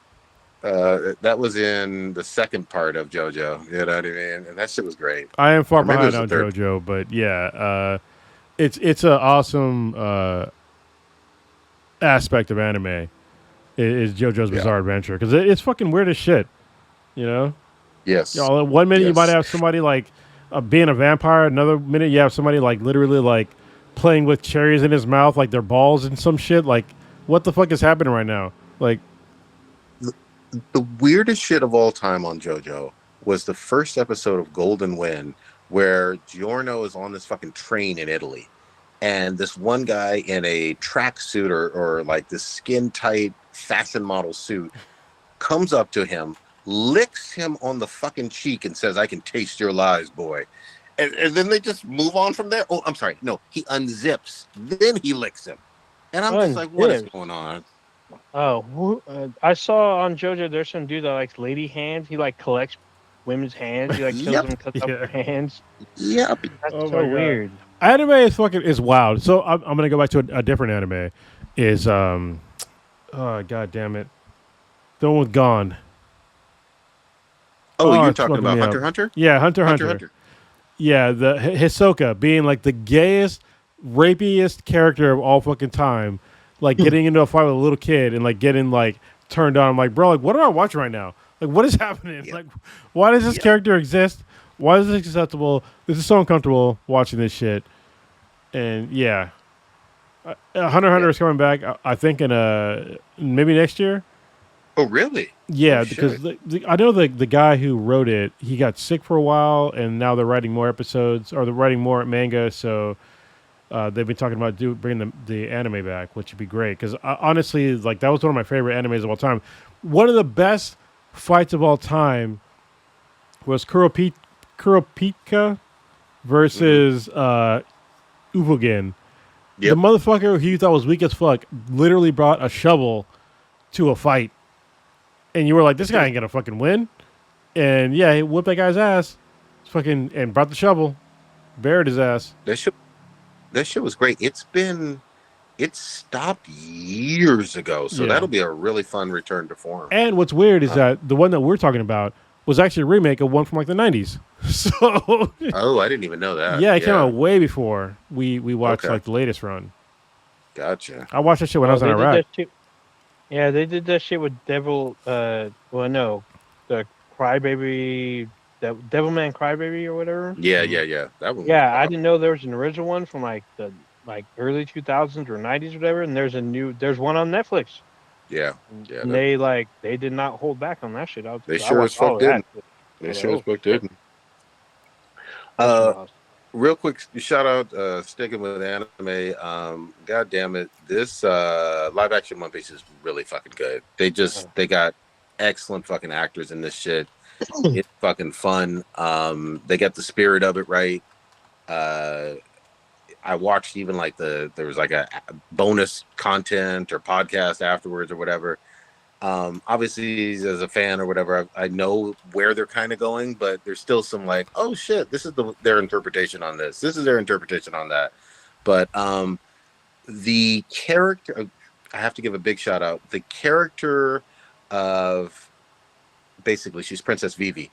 That was in the second part of JoJo. You know what I mean? And that shit was great. I am far behind on JoJo, but yeah, it's an awesome aspect of anime. Is JoJo's Bizarre Adventure, because it's fucking weird as shit. Yes. 1 minute you might have somebody like being a vampire. Another minute you have somebody like literally like playing with cherries in his mouth like they're balls and some shit. Like, what the fuck is happening right now? Like, the weirdest shit of all time on JoJo was the first episode of Golden Wind, where Giorno is on this fucking train in Italy, and this one guy in a tracksuit or like this skin tight fashion model suit comes up to him, licks him on the fucking cheek, and says, "I can taste your lies, boy." And then they just move on from there. Oh, I'm sorry. No, he unzips. Then he licks him. And I'm just like, what is going on? Oh, I saw on JoJo there's some dude that likes lady hands. He like collects women's hands. He like kills them and cuts up their hands. Yep. That's so weird. Anime is wild. So I'm gonna go back to a different anime. Is oh god damn it, the one with Gone. Oh, you're talking about Hunter x Hunter? Yeah, Hunter x Hunter. Yeah, the Hisoka being like the gayest, rapiest character of all fucking time, like getting into a fight with a little kid and like getting like turned on. I'm like, bro, like what am I watching right now? Like, what is happening? Like, why does this character exist? Why is this acceptable? This is so uncomfortable watching this shit. And yeah, Hunter x Hunter is coming back. I think in maybe next year. Oh, really? Yeah, because I know the guy who wrote it, he got sick for a while, and now they're writing more episodes, or they're writing more manga. So they've been talking about bringing the anime back, which would be great. Because honestly, like that was one of my favorite animes of all time. One of the best fights of all time was Kuropika versus Uvugen. Yep. The motherfucker who you thought was weak as fuck literally brought a shovel to a fight. And you were like, this guy ain't gonna fucking win. And yeah, he whipped that guy's ass. And brought the shovel. Buried his ass. That shit was great. It stopped years ago. So that'll be a really fun return to form. And what's weird is that the one that we're talking about was actually a remake of one from like the 90s. So oh, I didn't even know that. Yeah, it came out way before we watched like the latest run. Gotcha. I watched that shit when I was in Iraq. Yeah, they did that shit with the Crybaby, Devilman Crybaby or whatever. Yeah. That one. Yeah, I didn't know there was an original one from like the early 2000s or 90s or whatever, and there's one on Netflix. Yeah. And they did not hold back on that shit. They sure as fuck didn't. They sure as fuck didn't. Real quick shout out, sticking with anime. God damn it, this live action One Piece is really fucking good. They got excellent fucking actors in this shit. It's fucking fun. They got the spirit of it right. I watched even like there was like a bonus content or podcast afterwards or whatever. Obviously as a fan or whatever, I know where they're kind of going, but there's still some like, oh shit, this is their interpretation on this. This is their interpretation on that. But the character, I have to give a big shout out. The character of basically she's Princess Vivi.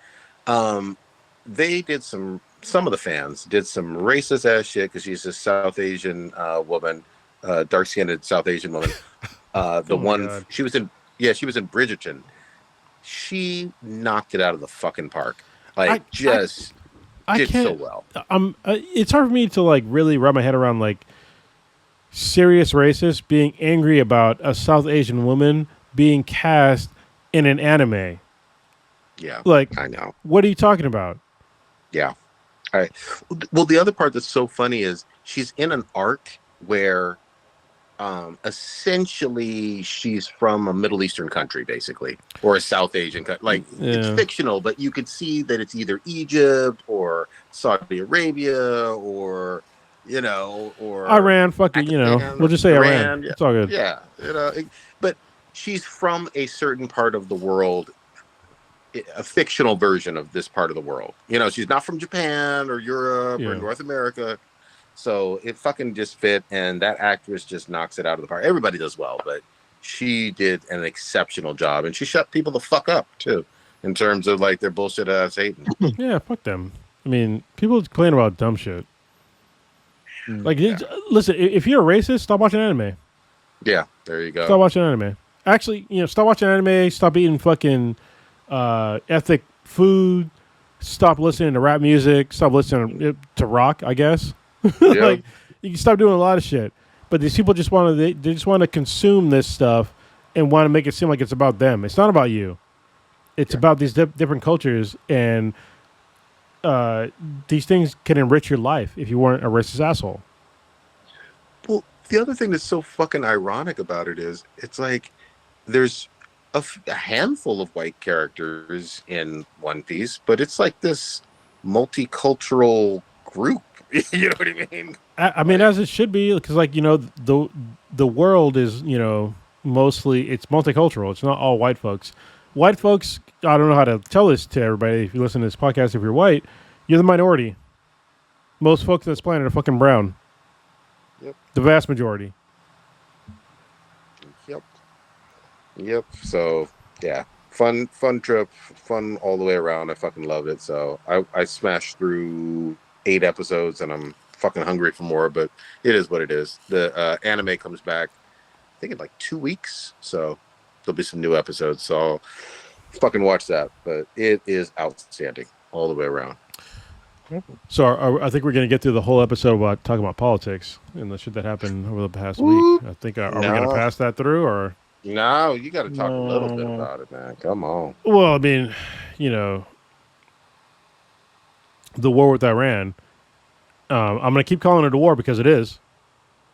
They did some of the fans did some racist ass shit because she's a South Asian woman, dark-skinned South Asian woman. God. She was in Bridgerton. She knocked it out of the fucking park. Like did so well. It's hard for me to like really wrap my head around like serious racists being angry about a South Asian woman being cast in an anime. Yeah, like I know. What are you talking about? Yeah. All right. Well, the other part that's so funny is she's in an arc where essentially she's from a Middle Eastern country, basically, or a South Asian country. Like it's fictional, but you could see that it's either Egypt or Saudi Arabia or or Iran. Fucking, we'll just say Iran. Yeah. It's all good. Yeah, but she's from a certain part of the world. A fictional version of this part of the world. She's not from Japan or Europe or North America. So it fucking just fit, and that actress just knocks it out of the park. Everybody does well, but she did an exceptional job, and she shut people the fuck up, too, in terms of, like, their bullshit ass hating. Yeah, fuck them. I mean, people complain about dumb shit. Like, listen, if you're a racist, stop watching anime. Yeah, there you go. Stop watching anime. Actually, stop watching anime, stop eating fucking ethnic food, stop listening to rap music, stop listening to rock, I guess. Like, you can stop doing a lot of shit. But these people just want to they just want to consume this stuff and want to make it seem like it's about them. It's not about you. It's about these different cultures, and these things can enrich your life if you weren't a racist asshole. Well, the other thing that's so fucking ironic about it is it's like there's a handful of white characters in One Piece, but it's like this multicultural group. You know what I mean? I mean, as it should be, because like the world is mostly it's multicultural. It's not all white folks. White folks, I don't know how to tell this to everybody. If you listen to this podcast, if you're white, you're the minority. Most folks on this planet are fucking brown. Yep. The vast majority. Yep. So yeah, fun trip, fun all the way around. I fucking loved it. So I smashed through 8 episodes, and I'm fucking hungry for more. But it is what it is. The anime comes back, I think in like 2 weeks. So there'll be some new episodes. So fucking watch that, but it is outstanding all the way around. So I think we're going to get through the whole episode about talking about politics and the shit that happened over the past week. I think are we going to pass that through or? No, you got to talk a little bit about it, man. Come on. Well, I mean, the war with Iran. I'm going to keep calling it a war because it is.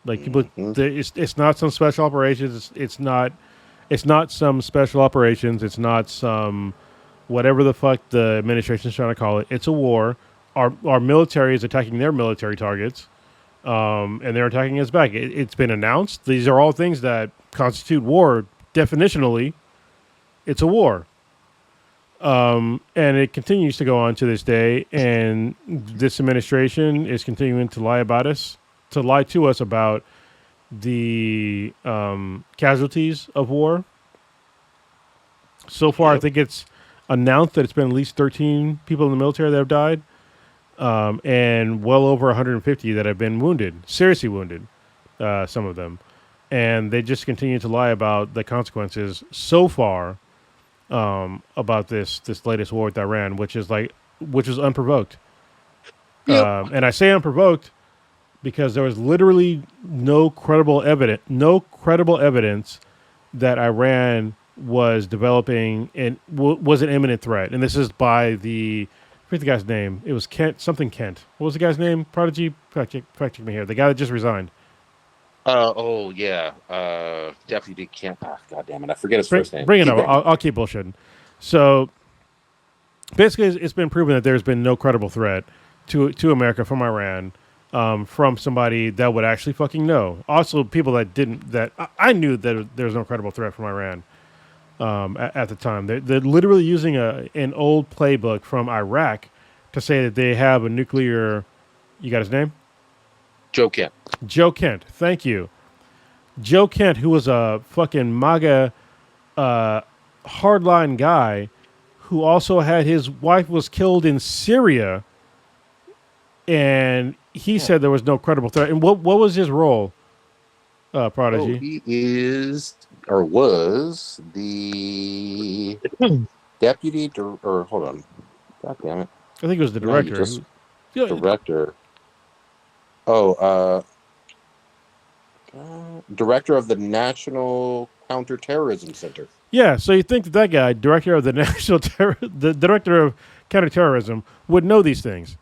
Like people, it's not some special operations. It's not some special operations. It's not some whatever the fuck the administration is trying to call it. It's a war. Our military is attacking their military targets, and they're attacking us back. It's been announced. These are all things that constitute war. Definitionally, it's a war. And it continues to go on to this day. And this administration is continuing to lie to us about the casualties of war. So far, I think it's announced that it's been at least 13 people in the military that have died. And well over 150 that have been wounded, seriously wounded, some of them. And they just continue to lie about the consequences so far about this latest war with Iran, which is unprovoked. Yep. And I say unprovoked because there was literally no credible evidence that Iran was developing and was an imminent threat. And this is by I forget the guy's name. It was Kent. What was the guy's name? Prodigy? Fact check me here. The guy that just resigned. Deputy Kent. God damn it. I forget his first name. Bring it up. I'll keep bullshitting. So basically, it's been proven that there's been no credible threat to America from Iran from somebody that would actually fucking know. Also, people that didn't. That I knew that there was no credible threat from Iran. At the time, they're literally using an old playbook from Iraq to say that they have a nuclear. You got his name? Joe Kent. Joe Kent. Thank you. Joe Kent, who was a fucking MAGA hardline guy, who also had his wife was killed in Syria, and he said there was no credible threat. And what was his role? Prodigy. He is or was the deputy or hold on. God damn it. I think it was the director. Director. Director of the National Counterterrorism Center. Yeah, so you think that guy, director of the the director of counterterrorism, would know these things.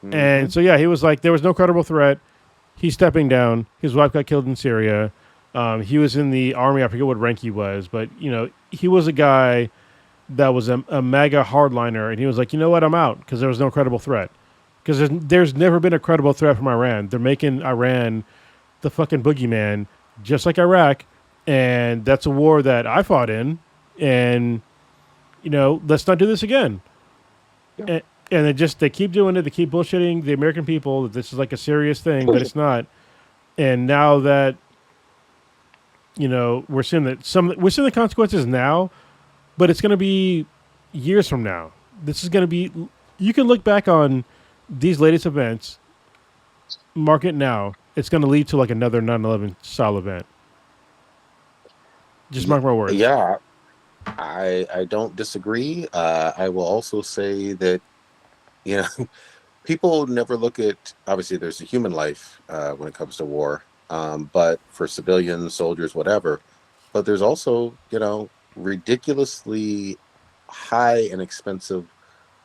Mm-hmm. And so yeah, he was like, there was no credible threat. He's stepping down. His wife got killed in Syria. He was in the army. I forget what rank he was, but he was a guy that was a MAGA hardliner, and he was like, you know what, I'm out because there was no credible threat. Because there's never been a credible threat from Iran. They're making Iran the fucking boogeyman, just like Iraq, and that's a war that I fought in, and let's not do this again. Yeah. And they keep doing it. They keep bullshitting the American people that this is like a serious thing, but it's not. And now that we're seeing the consequences now, but it's going to be years from now. This is going to be. You can look back on these latest events, mark it now. It's going to lead to like another 9/11 style event. Just mark my words. Yeah, I don't disagree. I will also say that people never look at, obviously there's a human life when it comes to war, but for civilians, soldiers, whatever. But there's also ridiculously high and expensive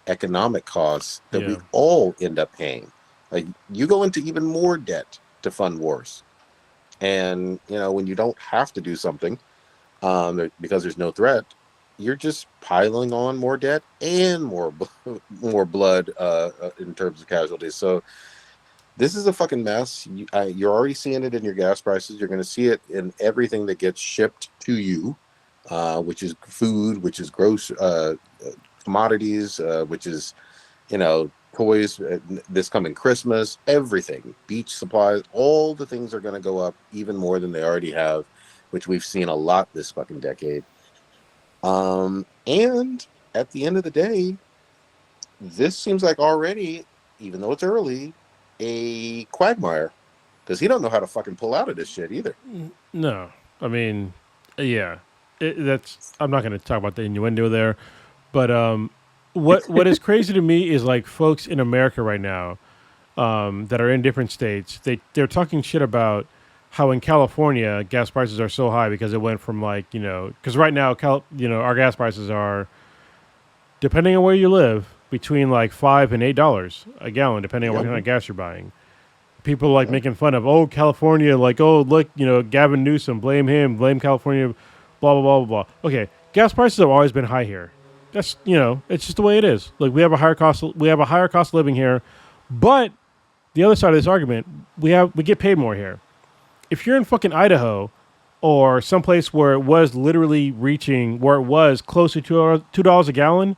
economic costs that we all end up paying. Like you go into even more debt to fund wars, and when you don't have to do something because there's no threat, you're just piling on more debt and more blood in terms of casualties. So this is a fucking mess. You're already seeing it in your gas prices. You're going to see it in everything that gets shipped to you, which is food, which is gross commodities, which is toys this coming Christmas, everything, beach supplies, all the things are going to go up even more than they already have, which we've seen a lot this fucking decade. And at the end of the day, this seems like already, even though it's early, a quagmire, because he don't know how to fucking pull out of this shit either. No, I mean, yeah, I'm not going to talk about the innuendo there, but what is crazy to me is like folks in America right now that are in different states. They're talking shit about how in California gas prices are so high because it went from like because right now our gas prices are, depending on where you live, between like $5 and $8 a gallon, depending on what kind of gas you're buying. People like making fun of California, like look Gavin Newsom, blame him, blame California, blah blah blah blah blah. Okay, gas prices have always been high here. That's it's just the way it is. Like we have a higher cost of living here, but the other side of this argument, we get paid more here. If you're in fucking Idaho or someplace where it was literally reaching where it was close to $2 a gallon,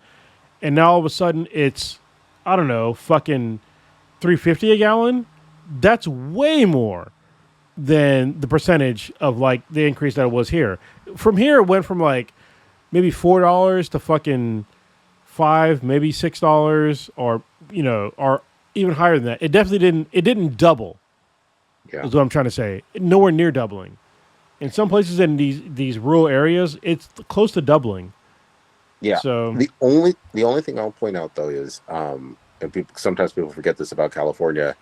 and now all of a sudden it's I don't know fucking $3.50 a gallon. That's way more than the percentage of like the increase that it was here. From here, it went from like maybe $4 to fucking $5, maybe $6, or or even higher than that. It definitely didn't double. Yeah. Is what I'm trying to say. Nowhere near doubling. In some places in these rural areas, it's close to doubling. Yeah. So the only thing I'll point out though is, and sometimes people forget this about California.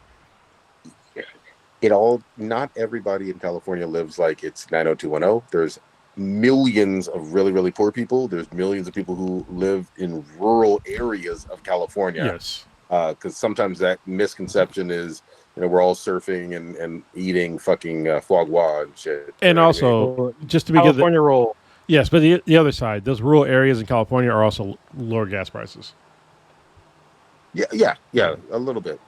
Not everybody in California lives like it's 90210. There's millions of really, really poor people. There's millions of people who live in rural areas of California. Yes. Because sometimes that misconception is, we're all surfing and eating fucking foie gras and shit. And also, just to be California roll. Yes, but the other side, those rural areas in California are also lower gas prices. Yeah, a little bit.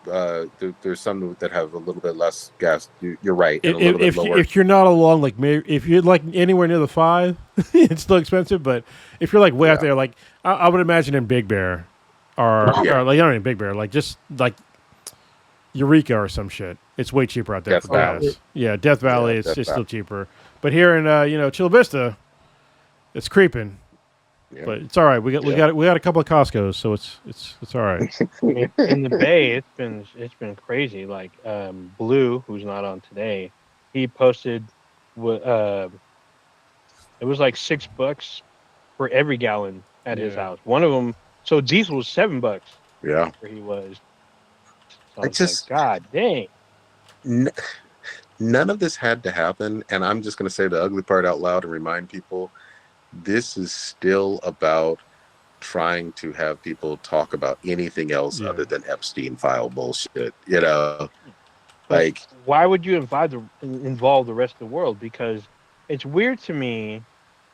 There's some that have a little bit less gas. You're right. And a little bit lower. If you're not along, like if you're like anywhere near the 5, it's still expensive. But if you're like way out there, like I would imagine in Big Bear, or like not in Big Bear, like just like Eureka or some shit, it's way cheaper out there for gas. Yeah, Death Valley, it's still cheaper. But here in Chula Vista, it's creeping. Yeah. But it's all right. We got a couple of Costco's, so it's all right. In the Bay, it's been crazy. Like Blue, who's not on today, he posted it was like $6 for every gallon at his house. One of them, so diesel was $7. Yeah, where he was. So like, God dang. None of this had to happen, and I'm just going to say the ugly part out loud and remind people. This is still about trying to have people talk about anything else other than Epstein file bullshit. Like why would you involve the rest of the world? Because it's weird to me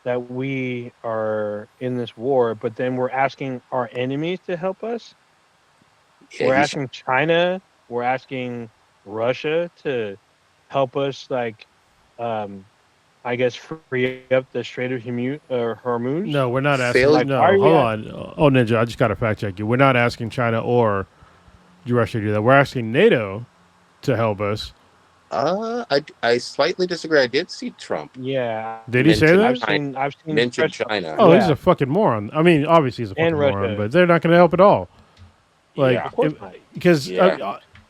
that we are in this war, but then we're asking our enemies to help us. Yeah, we're asking China, we're asking Russia to help us, like. I guess free up the Strait of Hormuz. No, we're not asking. Hold on. Oh, Ninja, I just got to fact check you. We're not asking China or Russia to do that. We're asking NATO to help us. I slightly disagree. I did see Trump. Yeah. Did he say that? I've seen mentioned China. Oh, he's a fucking moron. I mean, obviously he's a fucking moron, but they're not going to help at all. Like, of course not. Because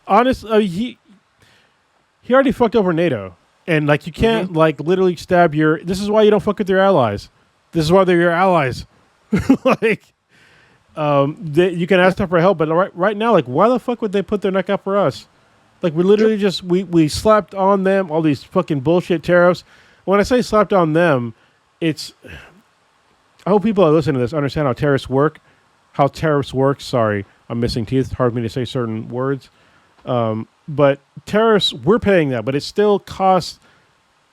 honestly, he already fucked over NATO. And, like, you can't, like, literally stab this is why you don't fuck with your allies. This is why they're your allies. Like, you can ask them for help, but right now, like, why the fuck would they put their neck out for us? Like, we literally we slapped on them all these fucking bullshit tariffs. When I say slapped on them, it's... I hope people that listen to this understand how tariffs work. Sorry, I'm missing teeth. It's hard for me to say certain words. But tariffs, we're paying that, but it still costs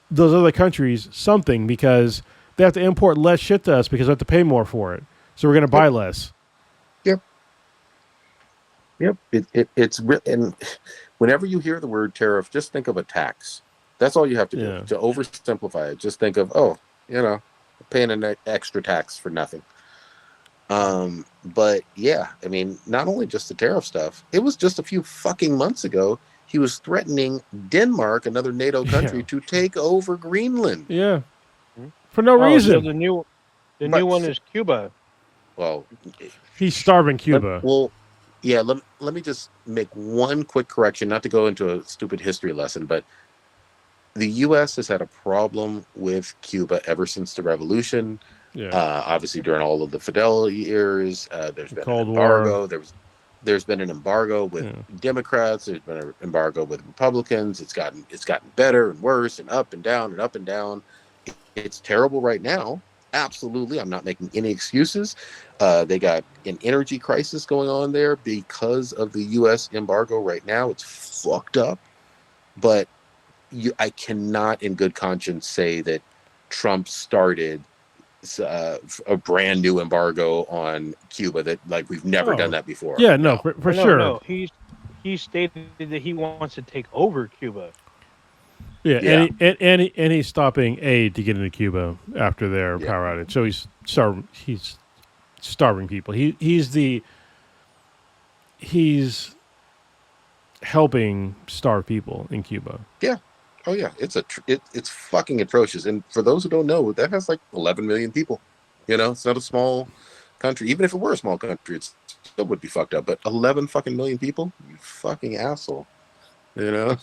those other countries something because they have to import less shit to us because they have to pay more for it. So we're going to buy less. Yep. It's and whenever you hear the word tariff, just think of a tax. That's all you have to do. To oversimplify it, just think of paying an extra tax for nothing. But yeah, I mean, not only just the tariff stuff, it was just a few fucking months ago, he was threatening Denmark, another NATO country, to take over Greenland. Yeah. For no reason. So the new one is Cuba. Well, he's starving Cuba. Let me just make one quick correction, not to go into a stupid history lesson, but the U.S. has had a problem with Cuba ever since the revolution. Obviously, during all of the Fidel years, there's been an embargo. There's been an embargo with Democrats. There's been an embargo with Republicans. It's gotten better and worse and up and down and up and down. It's terrible right now. Absolutely, I'm not making any excuses. They got an energy crisis going on there because of the U.S. embargo right now. It's fucked up, but I cannot in good conscience say that Trump started a brand new embargo on Cuba that like we've never done that before. Yeah, no, for sure. No, he stated that he wants to take over Cuba. Yeah. And he's stopping aid to get into Cuba after their power outage. So he's starving people. He's helping starve people in Cuba. Yeah. Oh yeah, it's fucking atrocious. And for those who don't know, that has like 11 million people. You know, it's not a small country. Even if it were a small country, it still would be fucked up. But 11 fucking million people, you fucking asshole. You know,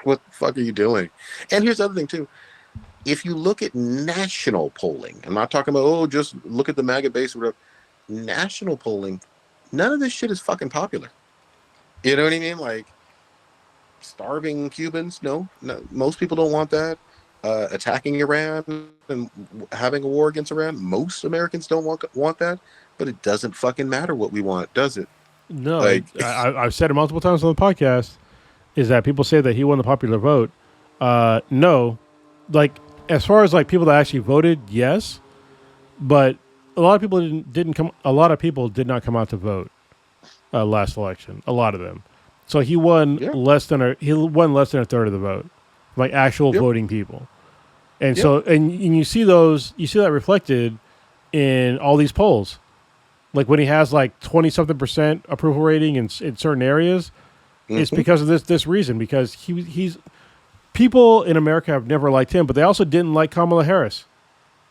what the fuck are you doing? And here's the other thing too. If you look at national polling, I'm not talking about just look at the MAGA base or whatever. National polling, none of this shit is fucking popular. You know what I mean? Like starving Cubans, no, most people don't want that. Attacking Iran and having a war against Iran, most Americans don't want that. But it doesn't fucking matter what we want, does it? No, like, I've said it multiple times on the podcast. Is that people say that he won the popular vote? No, like as far as like people that actually voted, yes, but a lot of people didn't come. A lot of people did not come out to vote last election. A lot of them. So he won less than a third of the vote, like actual voting people. And so and you see that reflected in all these polls. Like when he has like 20-something% approval rating in certain areas, it's because of this reason. Because he's people in America have never liked him, but they also didn't like Kamala Harris.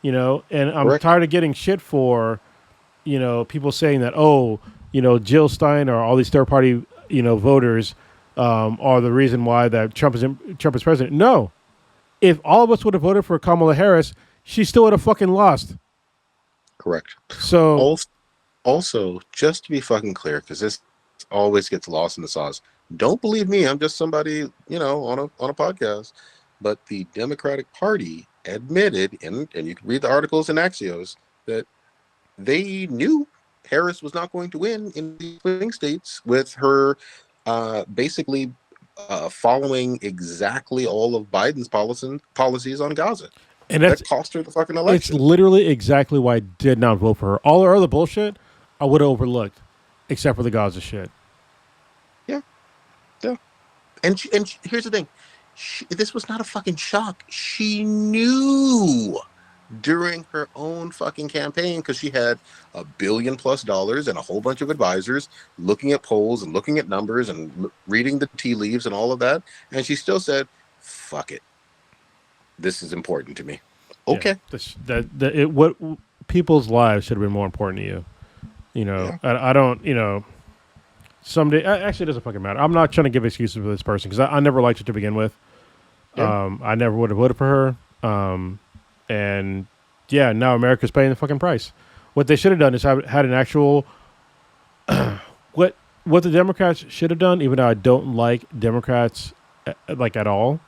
You know, and I'm tired of getting shit for, you know, people saying that Jill Stein or all these third party voters are the reason why that Trump is president. No, if all of us would have voted for Kamala Harris, she still would have fucking lost. Correct. So also, just to be fucking clear, because this always gets lost in the sauce. Don't believe me. I'm just somebody, on a podcast. But the Democratic Party admitted, and you can read the articles in Axios, that they knew Harris was not going to win in the swing states with her basically following exactly all of Biden's policies on Gaza. And that cost her the fucking election. It's literally exactly why I did not vote for her. All her other bullshit, I would have overlooked, except for the Gaza shit. Yeah. And here's the thing. This was not a fucking shock. She knew during her own fucking campaign, because she had $1 billion+ and a whole bunch of advisors looking at polls and looking at numbers and reading the tea leaves and all of that. And she still said, fuck it. This is important to me. Okay. Yeah, what people's lives should have been more important to you. I don't, someday, actually, it doesn't fucking matter. I'm not trying to give excuses for this person because I never liked her to begin with. Yeah. I never would have voted for her. And now America's paying the fucking price. What they should have done is had an actual, what the Democrats should have done, even though I don't like Democrats like at all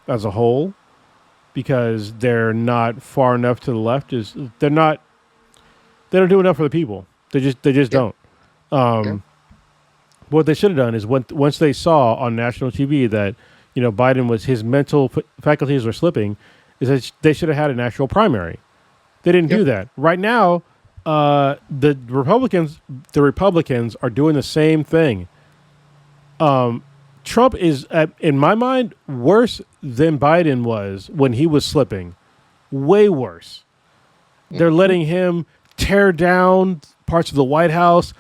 as a whole, because they're not far enough to the left. They don't do enough for the people. They just don't. What they should have done is once they saw on national TV that Biden was, his mental faculties were slipping, is that they should have had an actual primary. They didn't do that. Right now, the Republicans are doing the same thing. Trump is, in my mind, worse than Biden was when he was slipping. Way worse. They're letting him tear down parts of the White House,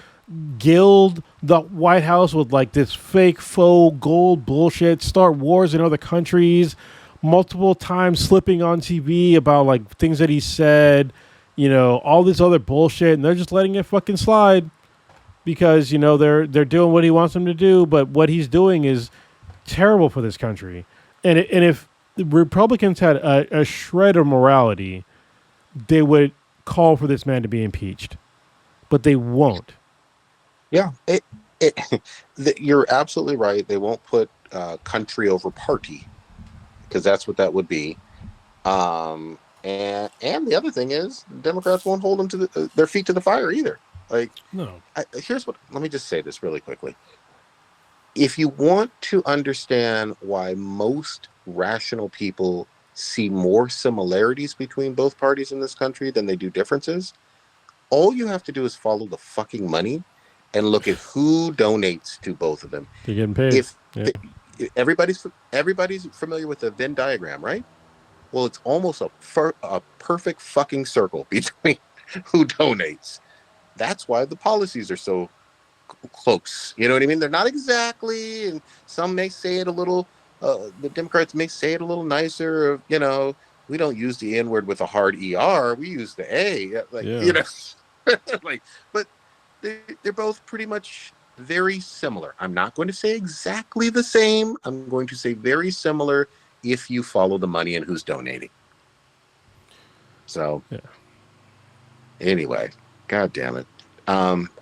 gild the White House with like this fake faux gold bullshit, start wars in other countries, multiple times slipping on TV about like things that he said, all this other bullshit, and they're just letting it fucking slide because they're doing what he wants them to do, but what he's doing is terrible for this country. And if the Republicans had a shred of morality, they would call for this man to be impeached, but they won't. Yeah, you're absolutely right. They won't put country over party, because that's what that would be. And the other thing is, Democrats won't hold them to their feet to the fire either. Like, no. Let me just say this really quickly. If you want to understand why most rational people see more similarities between both parties in this country than they do differences, all you have to do is follow the fucking money and look at who donates to both of them. They're getting paid. If everybody's familiar with the Venn diagram, right? Well, it's almost a perfect fucking circle between who donates. That's why the policies are so close. You know what I mean? They're not exactly, and some may say it a little, the Democrats may say it a little nicer, you know, we don't use the N word with a hard ER, we use the A, like, you know, like, but they're both pretty much very similar. I'm not going to say exactly the same. I'm going to say very similar if you follow the money and who's donating. So, anyway, God damn it.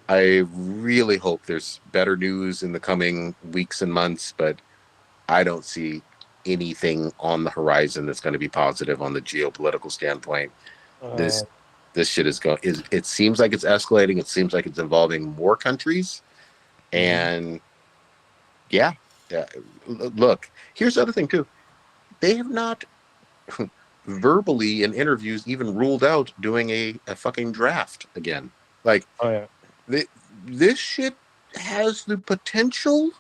I really hope there's better news in the coming weeks and months, but I don't see anything on the horizon that's going to be positive on the geopolitical standpoint. This shit it seems like it's escalating. It seems like it's involving more countries. And look, here's the other thing too. They have not verbally in interviews even ruled out doing a fucking draft again. Like, this shit has the potential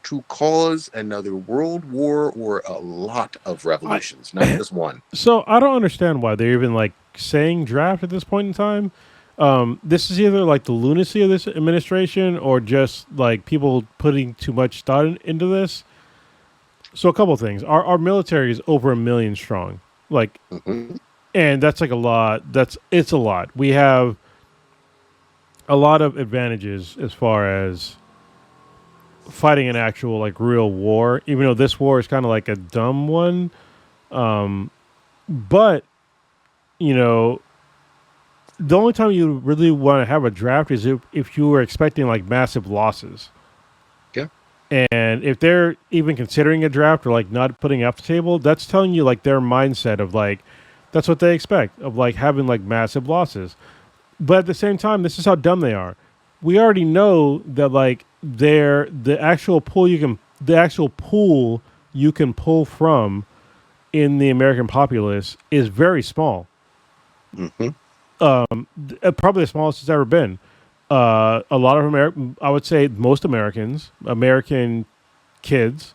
to cause another world war or a lot of revolutions, not just one. So I don't understand why they're even like saying draft at this point in time. This is either like the lunacy of this administration or just like people putting too much thought into this. So a couple of things. Our military is over 1 million strong. Like, and that's like a lot. It's a lot. We have a lot of advantages as far as fighting an actual like real war, even though this war is kind of like a dumb one. But you know, the only time you really want to have a draft is if you were expecting like massive losses. Yeah. And if they're even considering a draft or like not putting it off the table, that's telling you like their mindset of like that's what they expect of like having like massive losses. But at the same time, this is how dumb they are. We already know that like the actual pool you can pull from in the American populace is very small. Probably the smallest it's ever been. A lot of I would say most American kids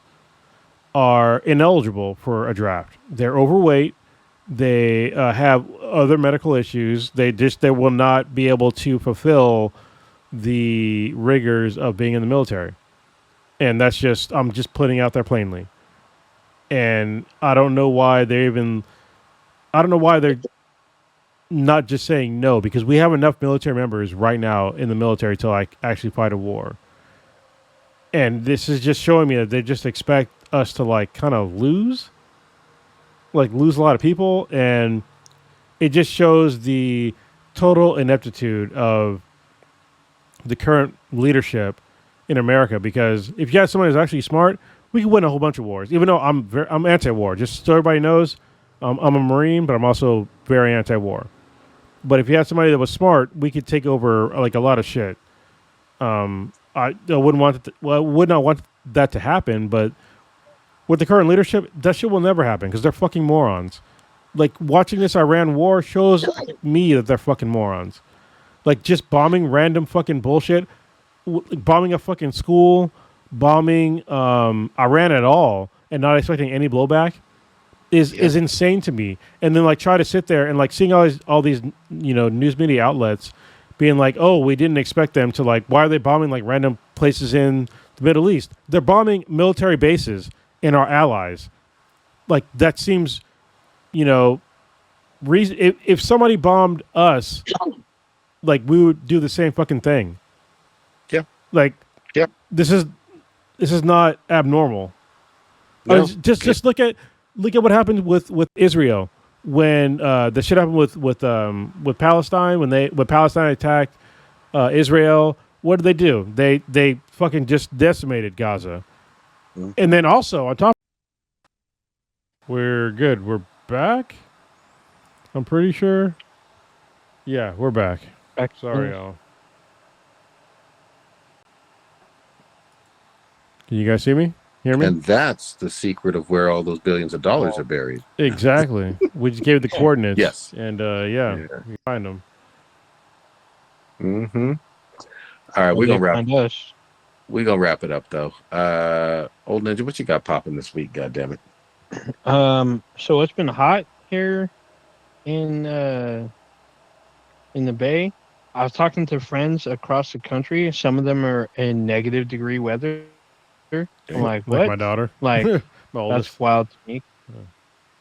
are ineligible for a draft. They're overweight. They have other medical issues. They will not be able to fulfill the rigors of being in the military. And that's just, I'm just putting out there plainly. And I don't know why they're not just saying no, because we have enough military members right now in the military to like actually fight a war. And this is just showing me that they just expect us to like kind of lose a lot of people. And it just shows the total ineptitude of the current leadership in America, because if you had someone who's actually smart, we could win a whole bunch of wars. Even though I'm anti-war, just so everybody knows, I'm a Marine, but I'm also very anti-war. But if you had somebody that was smart, we could take over like a lot of shit. I would not want that to happen, but with the current leadership, that shit will never happen because they're fucking morons. Like, watching this Iran war shows me that they're fucking morons. Like, just bombing random fucking bullshit, bombing a fucking school, bombing Iran at all, and not expecting any blowback is insane to me. And then like try to sit there and like seeing all these news media outlets being like, oh, we didn't expect them to, like, why are they bombing like random places in the Middle East? They're bombing military bases in our allies. Like, that seems, reason. If somebody bombed us, like, we would do the same fucking thing. Yeah. Like, this is not abnormal. No. Just look at look at what happened with Israel when the shit happened with Palestine when Palestine attacked Israel. What did they do? They fucking just decimated Gaza, and then also on top. We're good. We're back. I'm pretty sure. Yeah, we're back. Sorry, y'all. Can you guys see me? Hear me? And that's the secret of where all those billions of dollars are buried. Exactly. We just gave the coordinates. Yes. And you find them. Mm-hmm. All right, we're gonna wrap it up though. Old Ninja, what you got popping this week? God damn it. So it's been hot here in the Bay. I was talking to friends across the country. Some of them are in negative degree weather. I'm like, what? Like my daughter. Like, that's wild to me.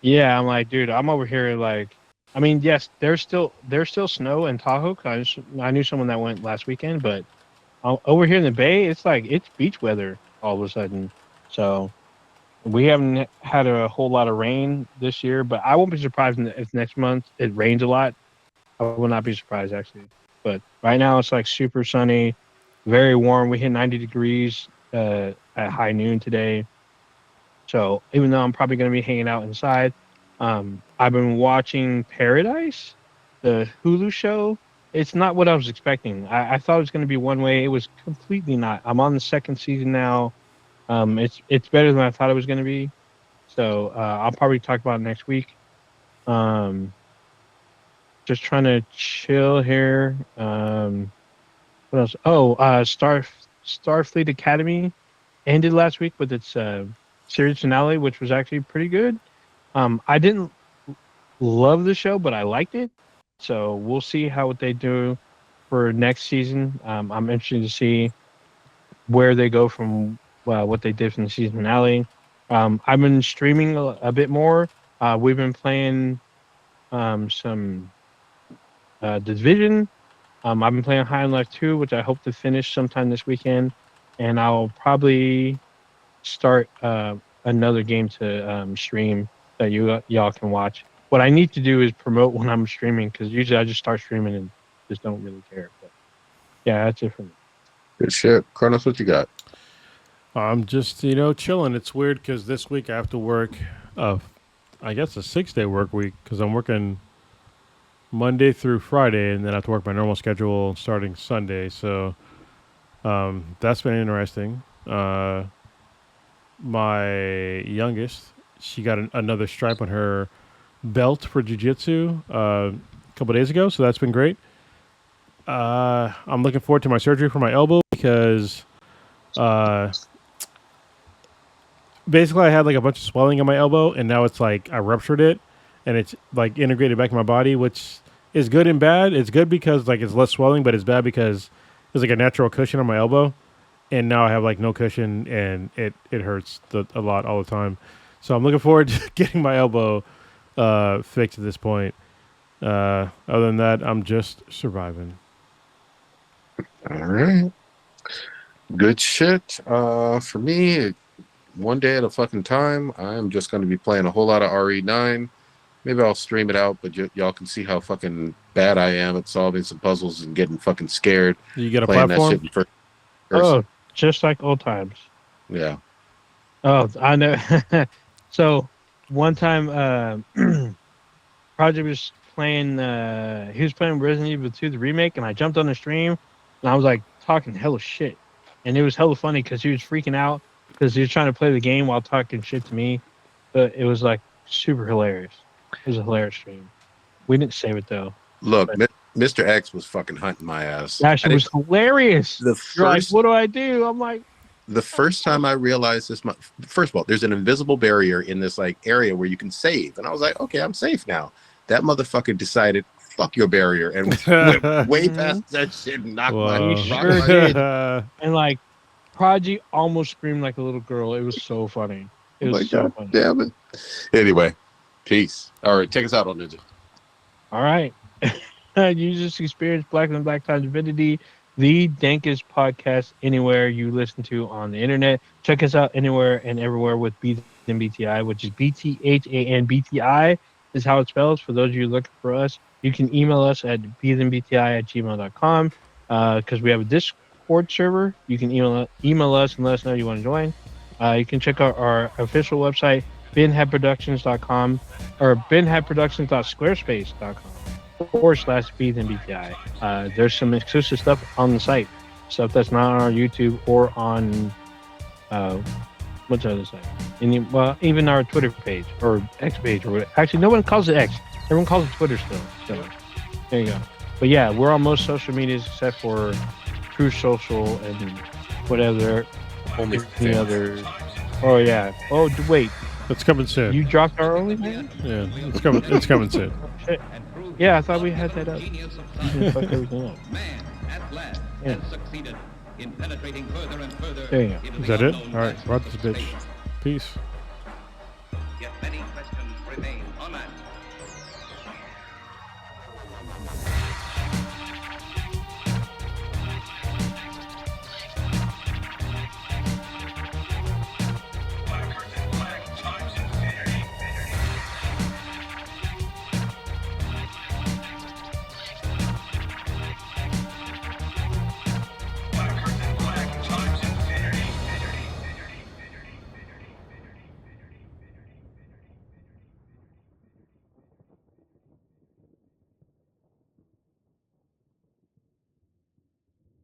Yeah, I'm like, dude, I'm over here like, I mean, yes, there's still snow in Tahoe. I knew someone that went last weekend, but over here in the Bay, it's like it's beach weather all of a sudden. So we haven't had a whole lot of rain this year, but I won't be surprised if next month it rains a lot. I will not be surprised actually. But right now it's like super sunny, very warm. We hit 90 degrees at high noon today. So even though I'm probably going to be hanging out inside, I've been watching Paradise, the Hulu show. It's not what I was expecting. I thought it was going to be one way. It was completely not. I'm on the second season now. It's better than I thought it was going to be. So I'll probably talk about it next week. Just trying to chill here. What else? Oh, Starfleet Academy ended last week with its series finale, which was actually pretty good. I didn't love the show, but I liked it. So we'll see how they do for next season. I'm interested to see where they go from what they did from the season finale. I've been streaming a bit more. We've been playing some Division. I've been playing High on Life 2, which I hope to finish sometime this weekend. And I'll probably start another game to stream that y'all can watch. What I need to do is promote when I'm streaming, because usually I just start streaming and just don't really care. But yeah, that's it for me. Good shit. Kronos, what you got? I'm just, chilling. It's weird because this week I have to work, I guess a 6-day work week because I'm working Monday through Friday, and then I have to work my normal schedule starting Sunday. So that's been interesting. My youngest, she got another stripe on her belt for jiu-jitsu a couple days ago, so that's been great. I'm looking forward to my surgery for my elbow because basically I had like a bunch of swelling in my elbow, and now it's like I ruptured it, and it's like integrated back in my body, which is good and bad. It's good because like it's less swelling, but it's bad because there's like a natural cushion on my elbow, and now I have like no cushion, and it hurts a lot all the time. So I'm looking forward to getting my elbow fixed at this point. Other than that, I'm just surviving. All right. Good shit. For me, one day at a fucking time, I'm just going to be playing a whole lot of RE9. Maybe I'll stream it out, but y'all can see how fucking bad I am at solving some puzzles and getting fucking scared. You get a platform? That shit in first Oh, person. just like old times. Yeah. Oh, I know. So one time, Project was playing. He was playing Resident Evil 2, the remake, and I jumped on the stream, and I was like talking hella shit, and it was hella funny because he was freaking out because he was trying to play the game while talking shit to me, but it was like super hilarious. It was a hilarious stream. We didn't save it though. Look, Mr. X was fucking hunting my ass. That shit was hilarious. You're like, what do I do? I'm like, the first time I realized this, first of all, there's an invisible barrier in this like area where you can save, and I was like, okay, I'm safe now. That motherfucker decided, fuck your barrier, and went way past that shit and knocked my sure did. And like, Prodigy almost screamed like a little girl. It was so funny. It was so funny. Damn it. Anyway, peace. All right, take us out on Ninja. All right. You just experienced Black and Black Times Divinity, the dankest podcast anywhere you listen to on the internet. Check us out anywhere and everywhere with Be BTI, which is BTHANBTI is how it spells. For those of you looking for us, you can email us at BTI@gmail.com because we have a Discord server. You can email us and let us know you want to join. You can check out our official website, benhabproductions.com or benhabproductions.squarespace.com/BTI. There's some exclusive stuff on the site, stuff that's not on our YouTube or on what's the other site? Even our Twitter page or X page or whatever. Actually, no one calls it X. Everyone calls it Twitter still. So there you go. But yeah, we're on most social medias except for True Social and whatever. Only any other. Oh yeah. Oh wait. That's coming soon. You dropped our OnlyFans? Yeah, it's coming. It's coming soon. Shit. Yeah, I thought we had that up. You can fuck everything up. Yeah. There you go. Is that it? All right, brought this bitch. Peace.